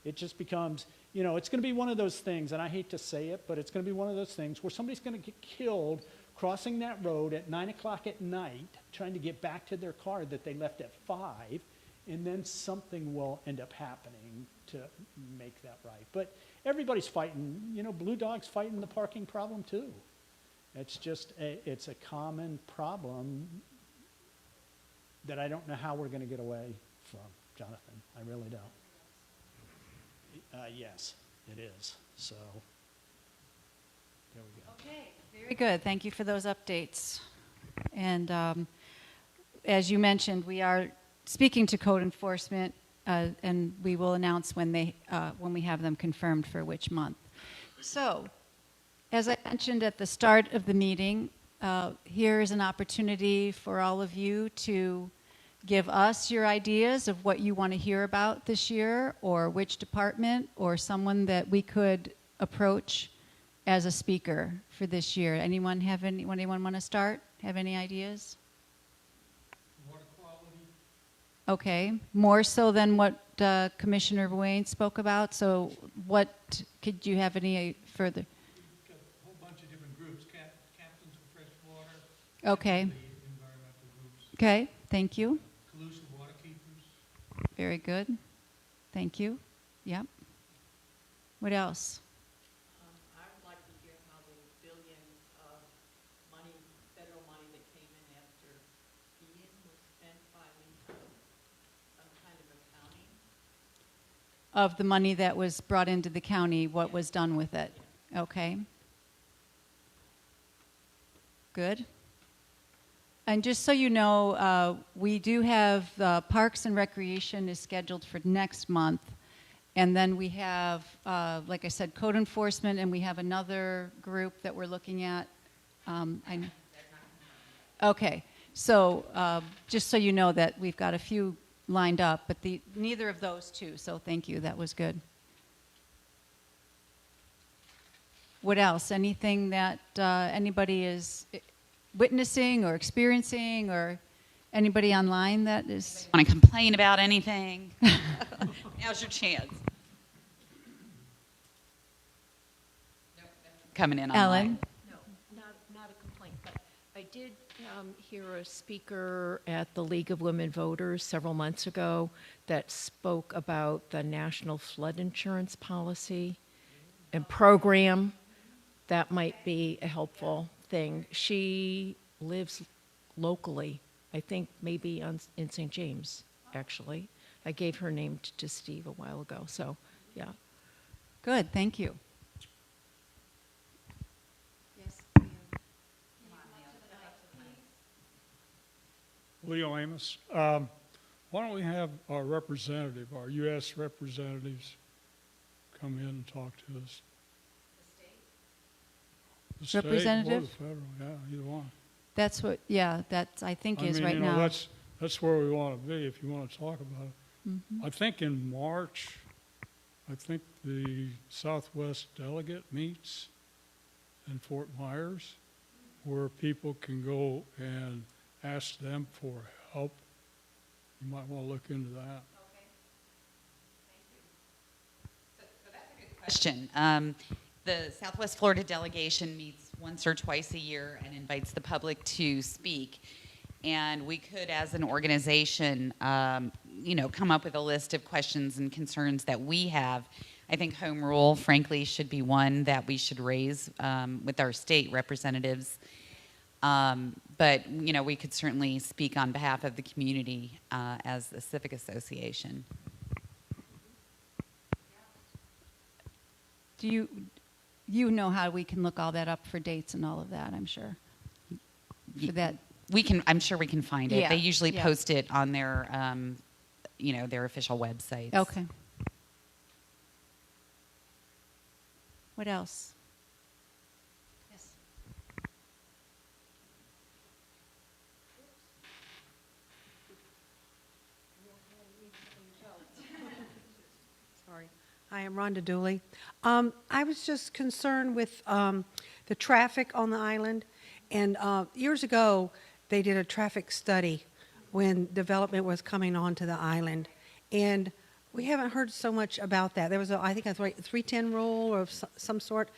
it just becomes, you know, it's going to be one of those things, and I hate to say it, but it's going to be one of those things where somebody's going to get killed crossing that road at 9 o'clock at night, trying to get back to their car that they left at 5, and then something will end up happening to make that right. But everybody's fighting, you know, Blue Dog's fighting the parking problem too. It's just, it's a common problem that I don't know how we're going to get away from, Jonathan. I really don't. Yes, it is. So, there we go. Okay, very good. Thank you for those updates. And as you mentioned, we are speaking to code enforcement, and we will announce when we have them confirmed for which month. So, as I mentioned at the start of the meeting, here is an opportunity for all of you to give us your ideas of what you want to hear about this year, or which department, or someone that we could approach as a speaker for this year. Anyone want to start? Have any ideas? Water quality. Okay, more so than what Commissioner Wayne spoke about. So what, could you have any further? We've got a whole bunch of different groups, captains for fresh water. Okay. The environmental groups, Okay, thank you. collusive water keepers. Very good. Thank you. Yep. What else? I would like to hear how the billion of money, federal money that came in after Ian was spent by some kind of accounting. Of the money that was brought into the county, what was done with it? Okay. Good. And just so you know, we do have Parks and Recreation is scheduled for next month. And then we have, like I said, code enforcement, and we have another group that we're looking at. Okay, so just so you know that we've got a few lined up, but neither of those two, so thank you, that was good. What else? Anything that anybody is witnessing or experiencing, or anybody online that is? Want to complain about anything? Now's your chance. Coming in online. Ellen? No, not a complaint, but I did hear a speaker at the League of Women Voters several months ago that spoke about the National Flood Insurance Policy and program. that might be a helpful thing. She lives locally, I think maybe in St. James, actually. I gave her name to Steve a while ago, so yeah. Good, thank you. Leo Amos. Why don't we have our representative, our U.S. representatives, come in and talk to us? The state? Representative? Or the federal, yeah, either one. That's what, yeah, that's, I think is right you know, now. that's where we want to be if you want to talk about it. Mm-hmm. I think in March, I think the Southwest delegate meets in Fort Myers, where people can go and ask them for help. You might want to look into that. Question. The Southwest Florida delegation meets once or twice a year and invites the public to speak. And we could, as an organization, come up with a list of questions and concerns that we have. I think home rule, frankly, should be one that we should raise with our state representatives. But, we could certainly speak on behalf of the community as a civic association. Do you know how we can look all that up for dates and all of that, I'm sure? For that. I'm sure we can find it. Yeah, They usually yeah. post it on their, their official websites. Okay. What else? Yes. Sorry. Hi, I'm Rhonda Dooley. I was just concerned with the traffic on the island. And years ago, they did a traffic study when development was coming onto the island. And we haven't heard so much about that. There was, I think, a 310 rule or some sort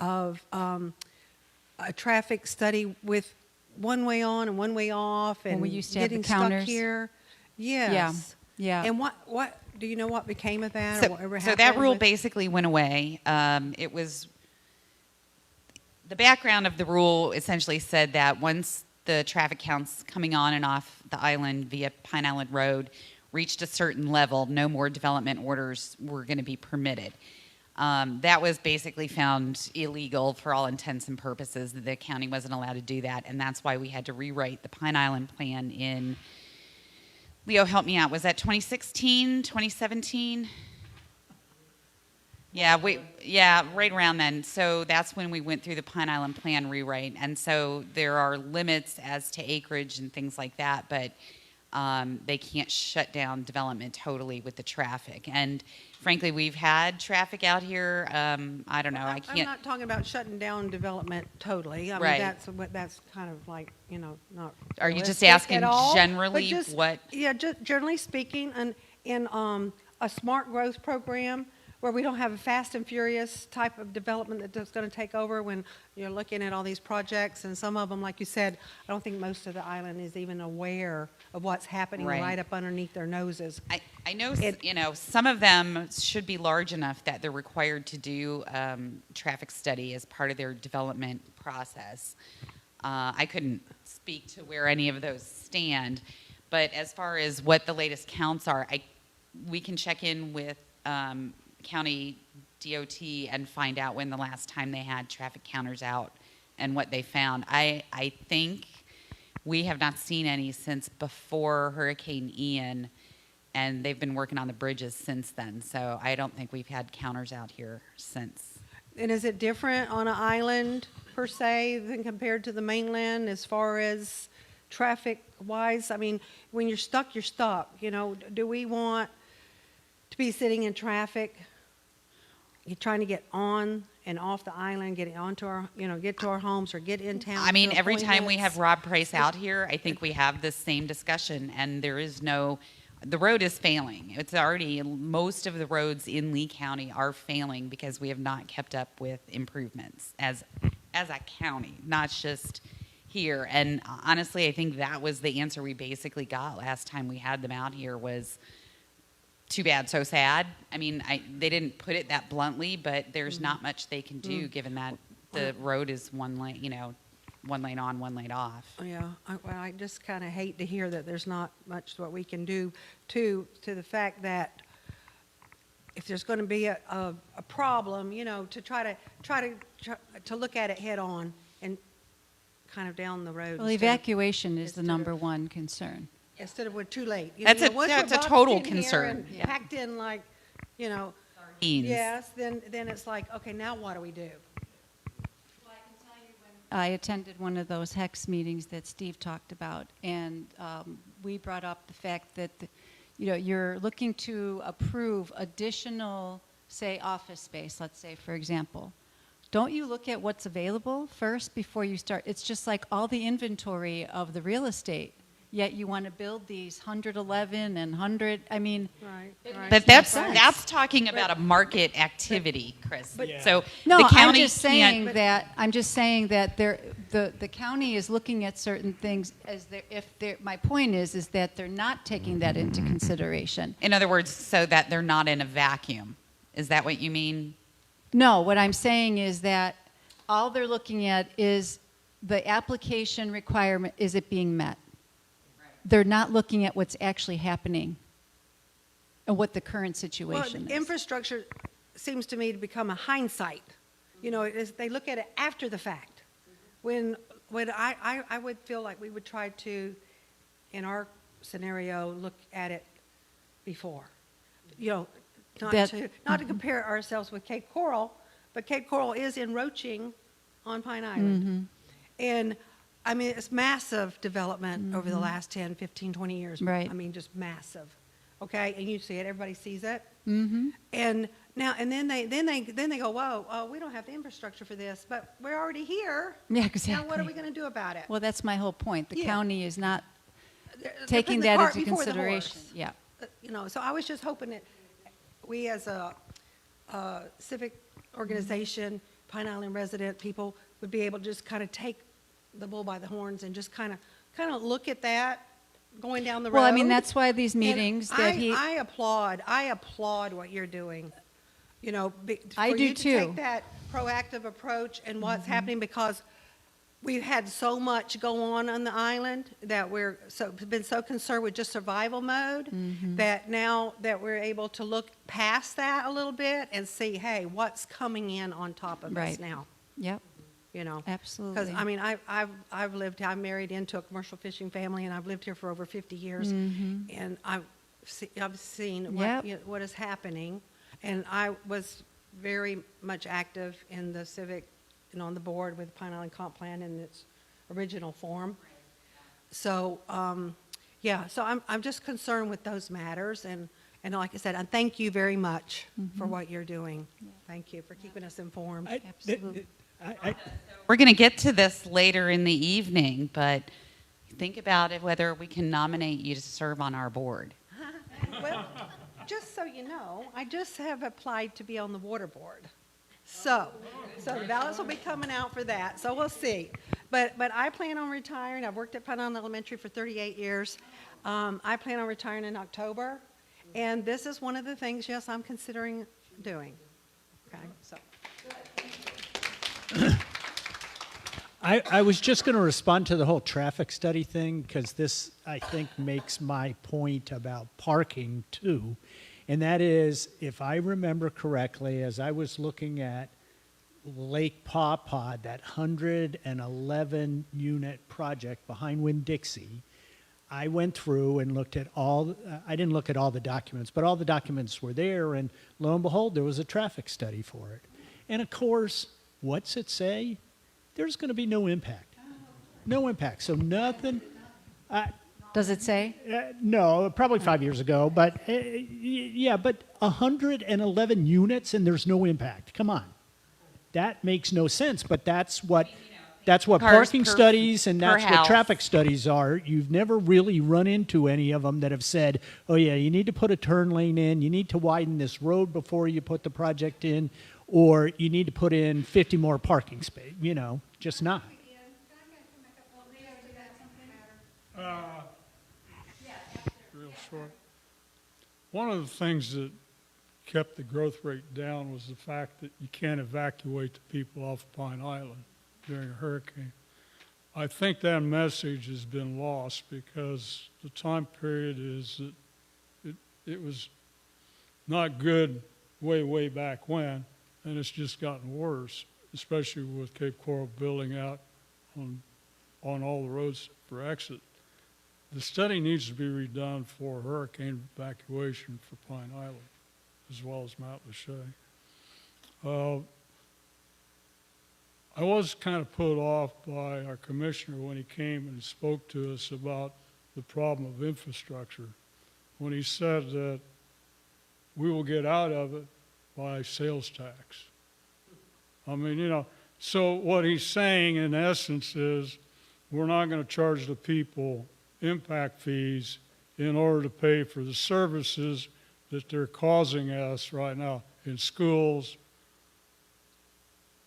of a traffic study with one way on and one way off and we used to have the getting stuck counters. here. Yes. Yeah. And what do you know what became of that or whatever So happened? that rule with- basically went away. It was the background of the rule essentially said that once the traffic counts coming on and off the island via Pine Island Road reached a certain level, no more development orders were going to be permitted. That was basically found illegal for all intents and purposes. The county wasn't allowed to do that, and that's why we had to rewrite the Pine Island plan in, Leo, help me out, was that 2016, 2017? Yeah, right around then. So that's when we went through the Pine Island plan rewrite. And so there are limits as to acreage and things like that, but they can't shut down development totally with the traffic. And frankly, we've had traffic out here. I don't know. I can't. I'm not talking about shutting down development totally. I Right. mean, that's kind of like, not. Are you just realistic asking at all, but generally just- what? Yeah, generally speaking, in a smart growth program where we don't have a fast and furious type of development that's going to take over when you're looking at all these projects, and some of them, like you said, I don't think most of the island is even aware of what's happening Right. right up underneath their noses. I know, It- some of them should be large enough that they're required to do traffic study as part of their development process. I couldn't speak to where any of those stand, but as far as what the latest counts are, we can check in with county DOT and find out when the last time they had traffic counters out and what they found. I think we have not seen any since before Hurricane Ian, and they've been working on the bridges since then. So I don't think we've had counters out here since. And is it different on an island per se than compared to the mainland as far as traffic wise? I mean, when you're stuck, you're stuck. Do we want to be sitting in traffic? You're trying to get on and off the island, getting onto our, get to our homes or get in town. I mean, to every time we appointments? have Rob Price out here, I think we have this same discussion, and the road is failing. It's already, most of the roads in Lee County are failing because we have not kept up with improvements as a county, not just here. And honestly, I think that was the answer we basically got last time we had them out here was, too bad, so sad. I mean, they didn't put it that bluntly, but there's not much they can do given that the road is one lane, one lane on, one lane off. Yeah, I just kind of hate to hear that there's not much what we can do to the fact that if there's going to be a problem, to try to look at it head on and kind of down the road. Well, evacuation is the number one concern. Instead of we're too late. That's a boxed total in here concern. and Yeah. packed in like, Beans. yes, then it's like, okay, now what do we do? I attended one of those HEX meetings that Steve talked about, and we brought up the fact that you're looking to approve additional, say, office space, let's say, for example. Don't you look at what's available first before you start? It's just like all the inventory of the real estate, yet you want to build these 111 and 100, I mean. Right. But that's talking about a market activity, Chris. So No, the county I'm just saying can't. that the county is looking at certain things my point is that they're not taking that into consideration. In other words, so that they're not in a vacuum. Is that what you mean? No, what I'm saying is that all they're looking at is the application requirement, is it being met? They're not looking at what's actually happening and what the current situation Well, is. infrastructure seems to me to become a hindsight. They look at it after the fact. When I would feel like we would try to, in our scenario, look at it before. Not to compare ourselves with Cape Coral, but Cape Coral is encroaching on Pine Island. And I mean, it's massive development over the last 10, 15, 20 years. Right. I mean, just massive. Okay, and you see it, everybody sees it. Mm-hmm. And now, and then they go, whoa, we don't have the infrastructure for this, but we're already here. Yeah, exactly. Now, what are we going to do about it? Well, that's my whole point. The Yeah. county is not They're taking putting the that cart into before the consideration. horse. Yeah. So I was just hoping that we as a civic organization, Pine Island resident people, would be able to just kind of take the bull by the horns and just kind of look at that going down the road. Well, I mean, that's why these And meetings I applaud what you're doing. I for do you to too. take that proactive approach and what's happening, because we've had so much go on the island that we're been so concerned with just survival mode that now that we're able to look past that a little bit and see, hey, what's coming in on top of us Right. now. Yep. Absolutely. Because I mean, I'm married into a commercial fishing family, and I've lived here for over 50 years, and I've seen what is happening, and I was very much active in the civic and on the board with Pine Island Comp Plan in its original form. So so I'm just concerned with those matters, and like I said, I thank you very much for what you're doing. Thank you for keeping us informed. Absolutely. We're going to get to this later in the evening, but think about it, whether we can nominate you to serve on our board. Well, just so you know, I just have applied to be on the water board. So the ballots will be coming out for that, so we'll see. But I plan on retiring. I've worked at Pine Island Elementary for 38 years. I plan on retiring in October, and this is one of the things, yes, I'm considering doing. Okay, so. I was just going to respond to the whole traffic study thing, because this, I think, makes my point about parking too. And that is, if I remember correctly, as I was looking at Lake Paw Pod, that 111 unit project behind Winn-Dixie, I went through and looked at I didn't look at all the documents, but all the documents were there, and lo and behold, there was a traffic study for it. And of course, what's it say? There's going to be no impact. No impact. So nothing. Does it say? No, probably 5 years ago. But yeah, but 111 units and there's no impact. Come on. That makes no sense. But that's what Cars parking per- studies and per that's what house. traffic studies are. You've never really run into any of them that have said, oh yeah, you need to put a turn lane in, you need to widen this road before you put the project in, or you need to put in 50 more parking space. Just not. Real short. One of the things that kept the growth rate down was the fact that you can't evacuate the people off Pine Island during a hurricane. I think that message has been lost because the time period is that it was not good way back when, and it's just gotten worse, especially with Cape Coral building out on all the roads for exit. The study needs to be redone for hurricane evacuation for Pine Island, as well as Mount Lachey. I was kind of put off by our commissioner when he came and spoke to us about the problem of infrastructure, when he said that we will get out of it by sales tax. I mean, you know, so what he's saying in essence is we're not going to charge the people impact fees in order to pay for the services that they're causing us right now in schools,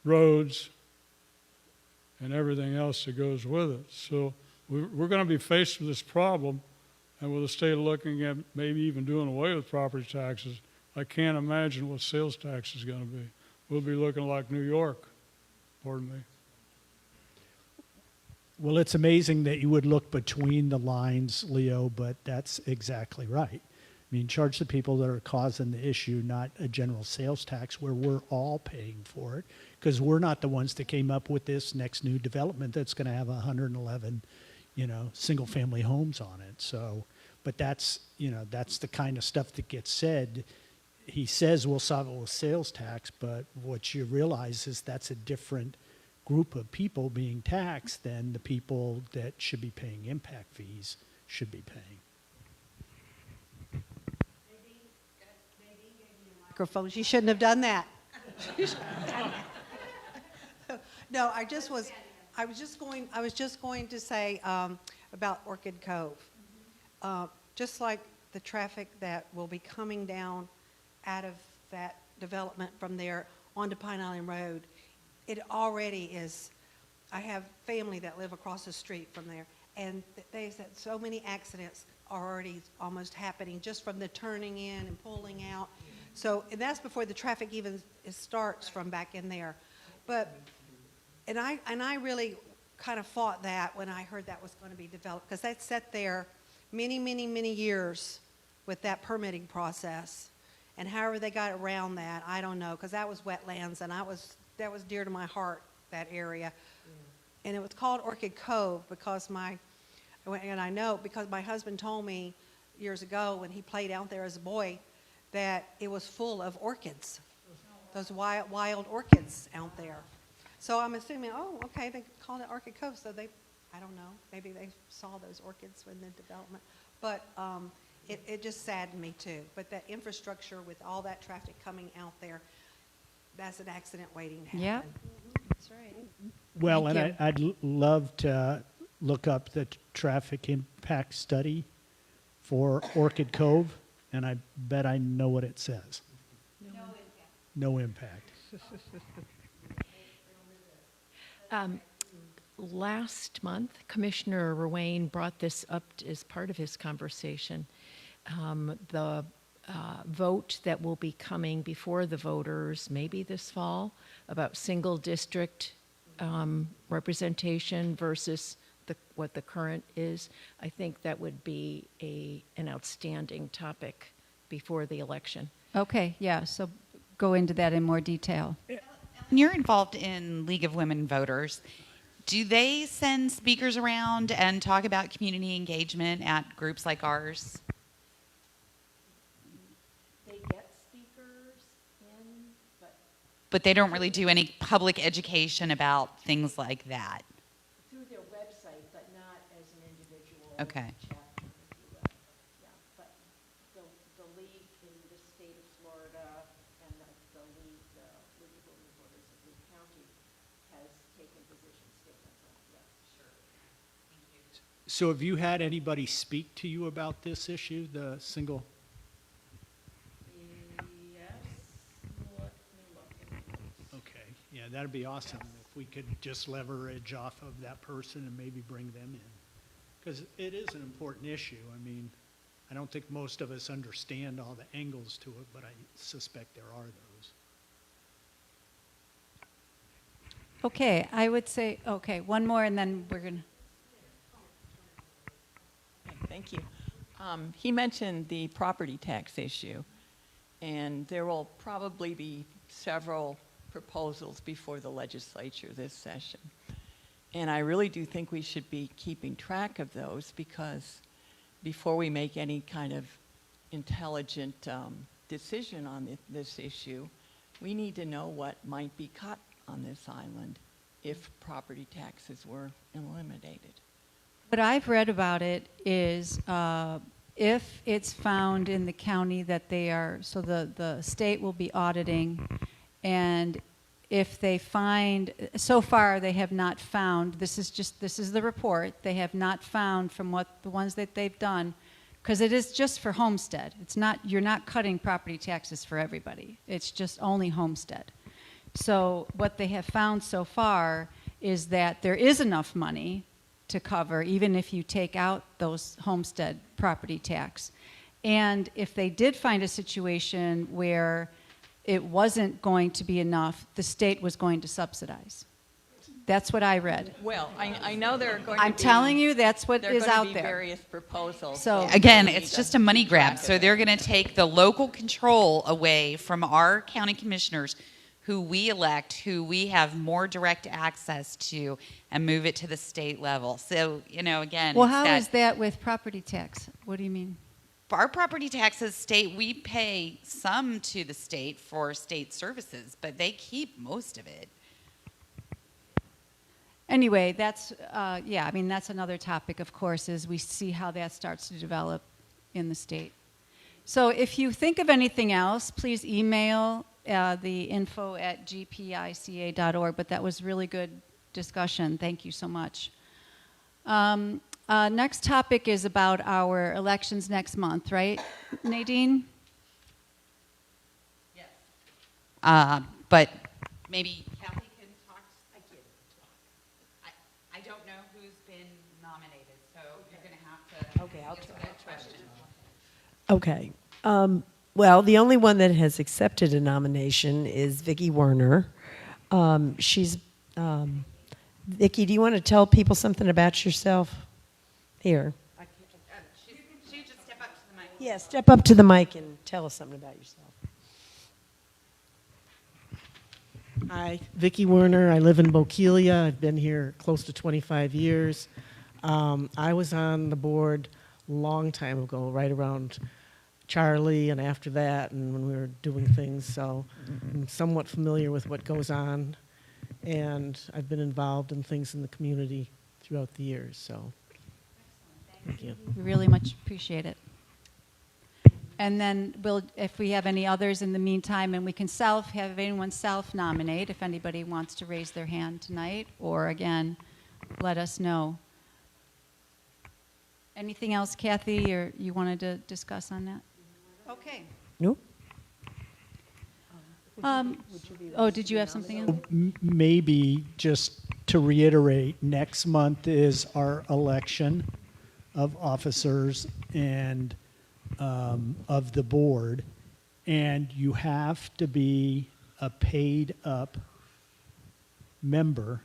roads, and everything else that goes with it. So we're going to be faced with this problem, and with the state looking at maybe even doing away with property taxes, I can't imagine what sales tax is going to be. We'll be looking like New York, pardon me. Well, it's amazing that you would look between the lines, Leo, but that's exactly right. I mean, charge the people that are causing the issue, not a general sales tax where we're all paying for it, because we're not the ones that came up with this next new development that's going to have 111, single-family homes on it. So, but that's the kind of stuff that gets said. He says we'll solve it with sales tax, but what you realize is that's a different group of people being taxed than the people that should be paying impact fees should be paying. Microphones. You shouldn't have done that. No, I was just going to say about Orchid Cove. Just like the traffic that will be coming down out of that development from there onto Pine Island Road, it already is. I have family that live across the street from there, and they said so many accidents are already almost happening just from the turning in and pulling out. So, and that's before the traffic even starts from back in there. And I really kind of fought that when I heard that was going to be developed, because that sat there many years with that permitting process. And however they got around that, I don't know, because that was wetlands, and that was dear to my heart, that area. And it was called Orchid Cove because my husband told me years ago when he played out there as a boy that it was full of orchids, those wild orchids out there. So I'm assuming, oh, okay, they called it Orchid Cove, so I don't know, maybe they saw those orchids in the development. But it just saddened me too. But that infrastructure with all that traffic coming out there, that's an accident waiting to happen. Yep. That's right. Well, Thank and you. I'd loove to look up the traffic impact study for Orchid Cove, and I bet I know what it says. No impact. Last month, Commissioner Ruane brought this up as part of his conversation. The vote that will be coming before the voters, maybe this fall, about single district representation versus what the current is. I think that would be an outstanding topic before the election. Okay, yeah, so go into that in more detail. When you're involved in League of Women Voters, do they send speakers around and talk about community engagement at groups like ours? They get speakers in, But they don't really do any public education about things like that. through their website, but not as an individual Okay. chapter, if you will. Yeah, but the league in the state of Florida and the League of Women Voters of Lee County has taken position statements on it, yes. Sure. So have you had anybody speak to you about this issue, the single? Yes, let me look at it. Okay, yeah, that'd be awesome if we could just leverage off of that person and maybe bring them in. Because it is an important issue. I mean, I don't think most of us understand all the angles to it, but I suspect there are those. Okay, I would say, okay, one more and then we're going to. Thank you. He mentioned the property tax issue, and there will probably be several proposals before the legislature this session. And I really do think we should be keeping track of those, because before we make any kind of intelligent decision on this issue, we need to know what might be cut on this island if property taxes were eliminated. What I've read about it is if it's found in the county that they are, so the state will be auditing, and if they find, so far they have not found, this is the report, they have not found from what the ones that they've done, because it is just for homestead. It's not, you're not cutting property taxes for everybody. It's just only homestead. So what they have found so far is that there is enough money to cover, even if you take out those homestead property tax. And if they did find a situation where it wasn't going to be enough, the state was going to subsidize. That's what I read. Well, I know there are going I'm to be... telling you, that's what there are is going to out be there. various proposals. So Again, we need it's to just a money keep track grab. of So it. they're going to take the local control away from our county commissioners, who we elect, who we have more direct access to, and move it to the state level. So, again, Well, it's how is that with property tax? What do you mean? our property taxes, state, we pay some to the state for state services, but they keep most of it. Anyway, that's, yeah, I mean, that's another topic, of course, as we see how that starts to develop in the state. So if you think of anything else, please email the info@gpica.org, but that was really good discussion. Thank you so much. Next topic is about our elections next month, right, Nadine? Yes. But maybe Kathy can talk. I can talk. I don't know who's been nominated, so you're going to have to answer that question. Okay. Well, the only one that has accepted a nomination is Vicki Werner. Vicki, do you want to tell people something about yourself? Here. She just step up to the mic. Yeah, step up to the mic and tell us something about yourself. Hi, Vicki Werner. I live in Bokeelia. I've been here close to 25 years. I was on the board a long time ago, right around Charlie and after that, and when we were doing things, so I'm somewhat familiar with what goes on, and I've been involved in things in the community throughout the years, so thank you. We really much appreciate it. And then we'll, if we have any others in the meantime, and we can have anyone self-nominate if anybody wants to raise their hand tonight, or again, let us know. Anything else, Kathy, or you wanted to discuss on that? Okay. Nope. Oh, did you have something else? Maybe just to reiterate, next month is our election of officers and of the board, and you have to be a paid up member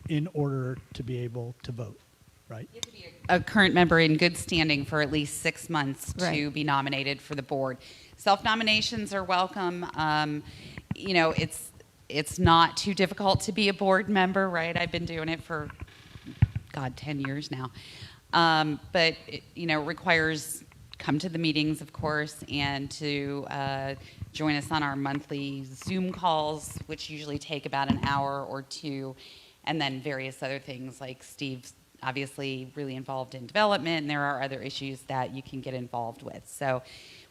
in order to be able to vote, right? You have to be a current member in good standing for at least 6 months to Right. be nominated for the board. Self-nominations are welcome. It's not too difficult to be a board member, right? I've been doing it for, 10 years now. But it requires come to the meetings, of course, and to join us on our monthly Zoom calls, which usually take about an hour or two, and then various other things like Steve's obviously really involved in development, and there are other issues that you can get involved with. So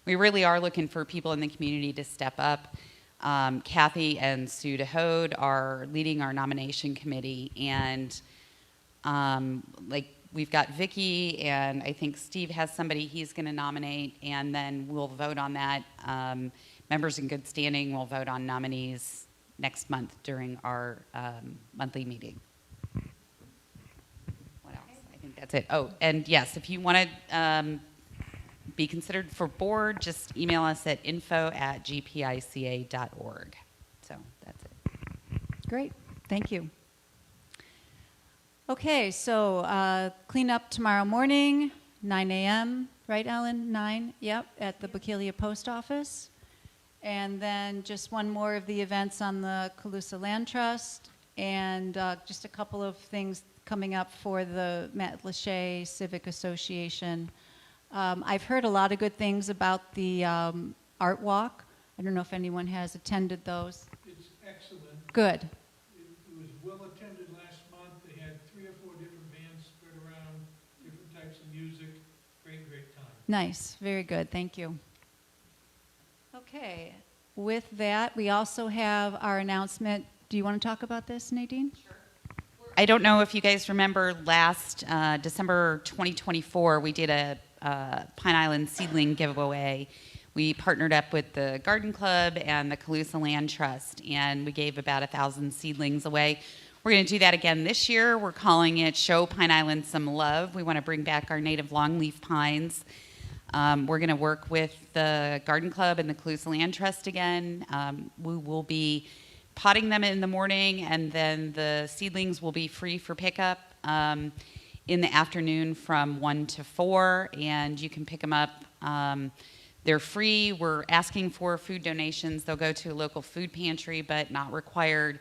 we really are looking for people in the community to step up. Kathy and Sue DeHode are leading our nomination committee, and we've got Vicki, and I think Steve has somebody he's going to nominate, and then we'll vote on that. Members in good standing will vote on nominees next month during our monthly meeting. What else? I think that's it. Oh, and yes, if you want to be considered for board, just email us at info@gpica.org. So that's it. Great, thank you. Okay, so clean up tomorrow morning, 9 a.m., right, Ellen? 9, yep, at the Bokeelia Post Office. And then just one more of the events on the Calusa Land Trust, and just a couple of things coming up for the Matt Lachey Civic Association. I've heard a lot of good things about the art walk. I don't know if anyone has attended those. It's excellent. Good. It was well attended last month. They had 3 or 4 different bands spread around, different types of music. Great time. Nice, very good, thank you. Okay, with that, we also have our announcement. Do you want to talk about this, Nadine? Sure. I don't know if you guys remember last December 2024, we did a Pine Island seedling giveaway. We partnered up with the Garden Club and the Calusa Land Trust, and we gave about 1,000 seedlings away. We're going to do that again this year. We're calling it Show Pine Island Some Love. We want to bring back our native longleaf pines. We're going to work with the Garden Club and the Calusa Land Trust again. We will be potting them in the morning, and then the seedlings will be free for pickup in the afternoon from 1 to 4, and you can pick them up. They're free. We're asking for food donations. They'll go to a local food pantry, but not required.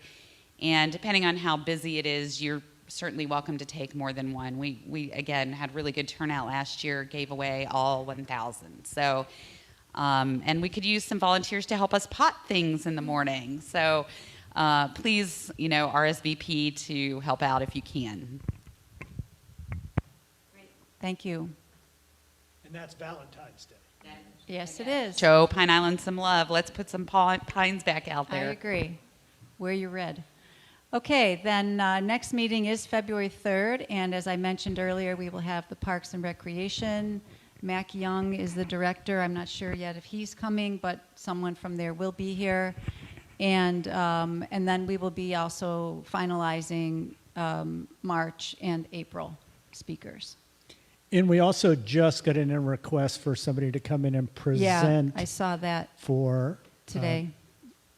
And depending on how busy it is, you're certainly welcome to take more than one. We again, had really good turnout last year, gave away all 1,000. So, and we could use some volunteers to help us pot things in the morning. So please, RSVP to help out if you can. Great. Thank you. And that's Valentine's Day. Yes, it is. Show Pine Island some love. Let's put some pines back out there. I agree. Wear your red. Okay, then next meeting is February 3rd, and as I mentioned earlier, we will have the Parks and Recreation. Mac Young is the director. I'm not sure yet if he's coming, but someone from there will be here. And then we will be also finalizing March and April speakers. And we also just got in a request for somebody to come in and present. Yeah, I saw that for today.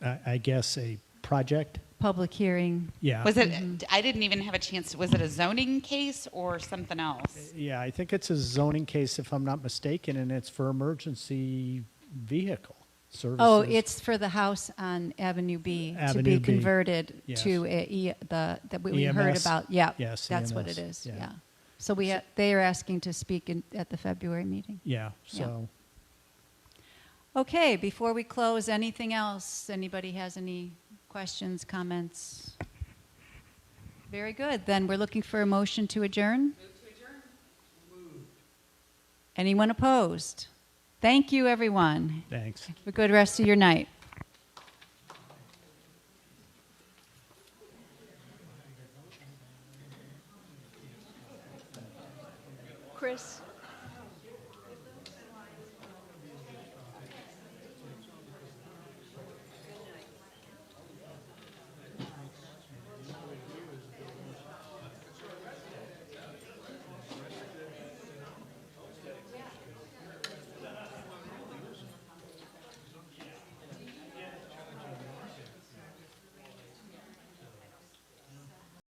I guess a project. Public hearing. Yeah. Was it? I didn't even have a chance. Was it a zoning case or something else? Yeah, I think it's a zoning case, if I'm not mistaken, and it's for emergency vehicle services. Oh, it's for the house on Avenue B to Avenue be B. converted Yes. to that we heard EMS. about. Yeah, Yes, that's what EMS. it is. Yeah. Yeah. So they are asking to speak at the February meeting. Yeah. So. Okay, before we close, anything else? Anybody has any questions, comments? Very good. Then we're looking for a motion to adjourn. Move to adjourn. Anyone opposed? Thank you, everyone. Thanks. Have a good rest of your night.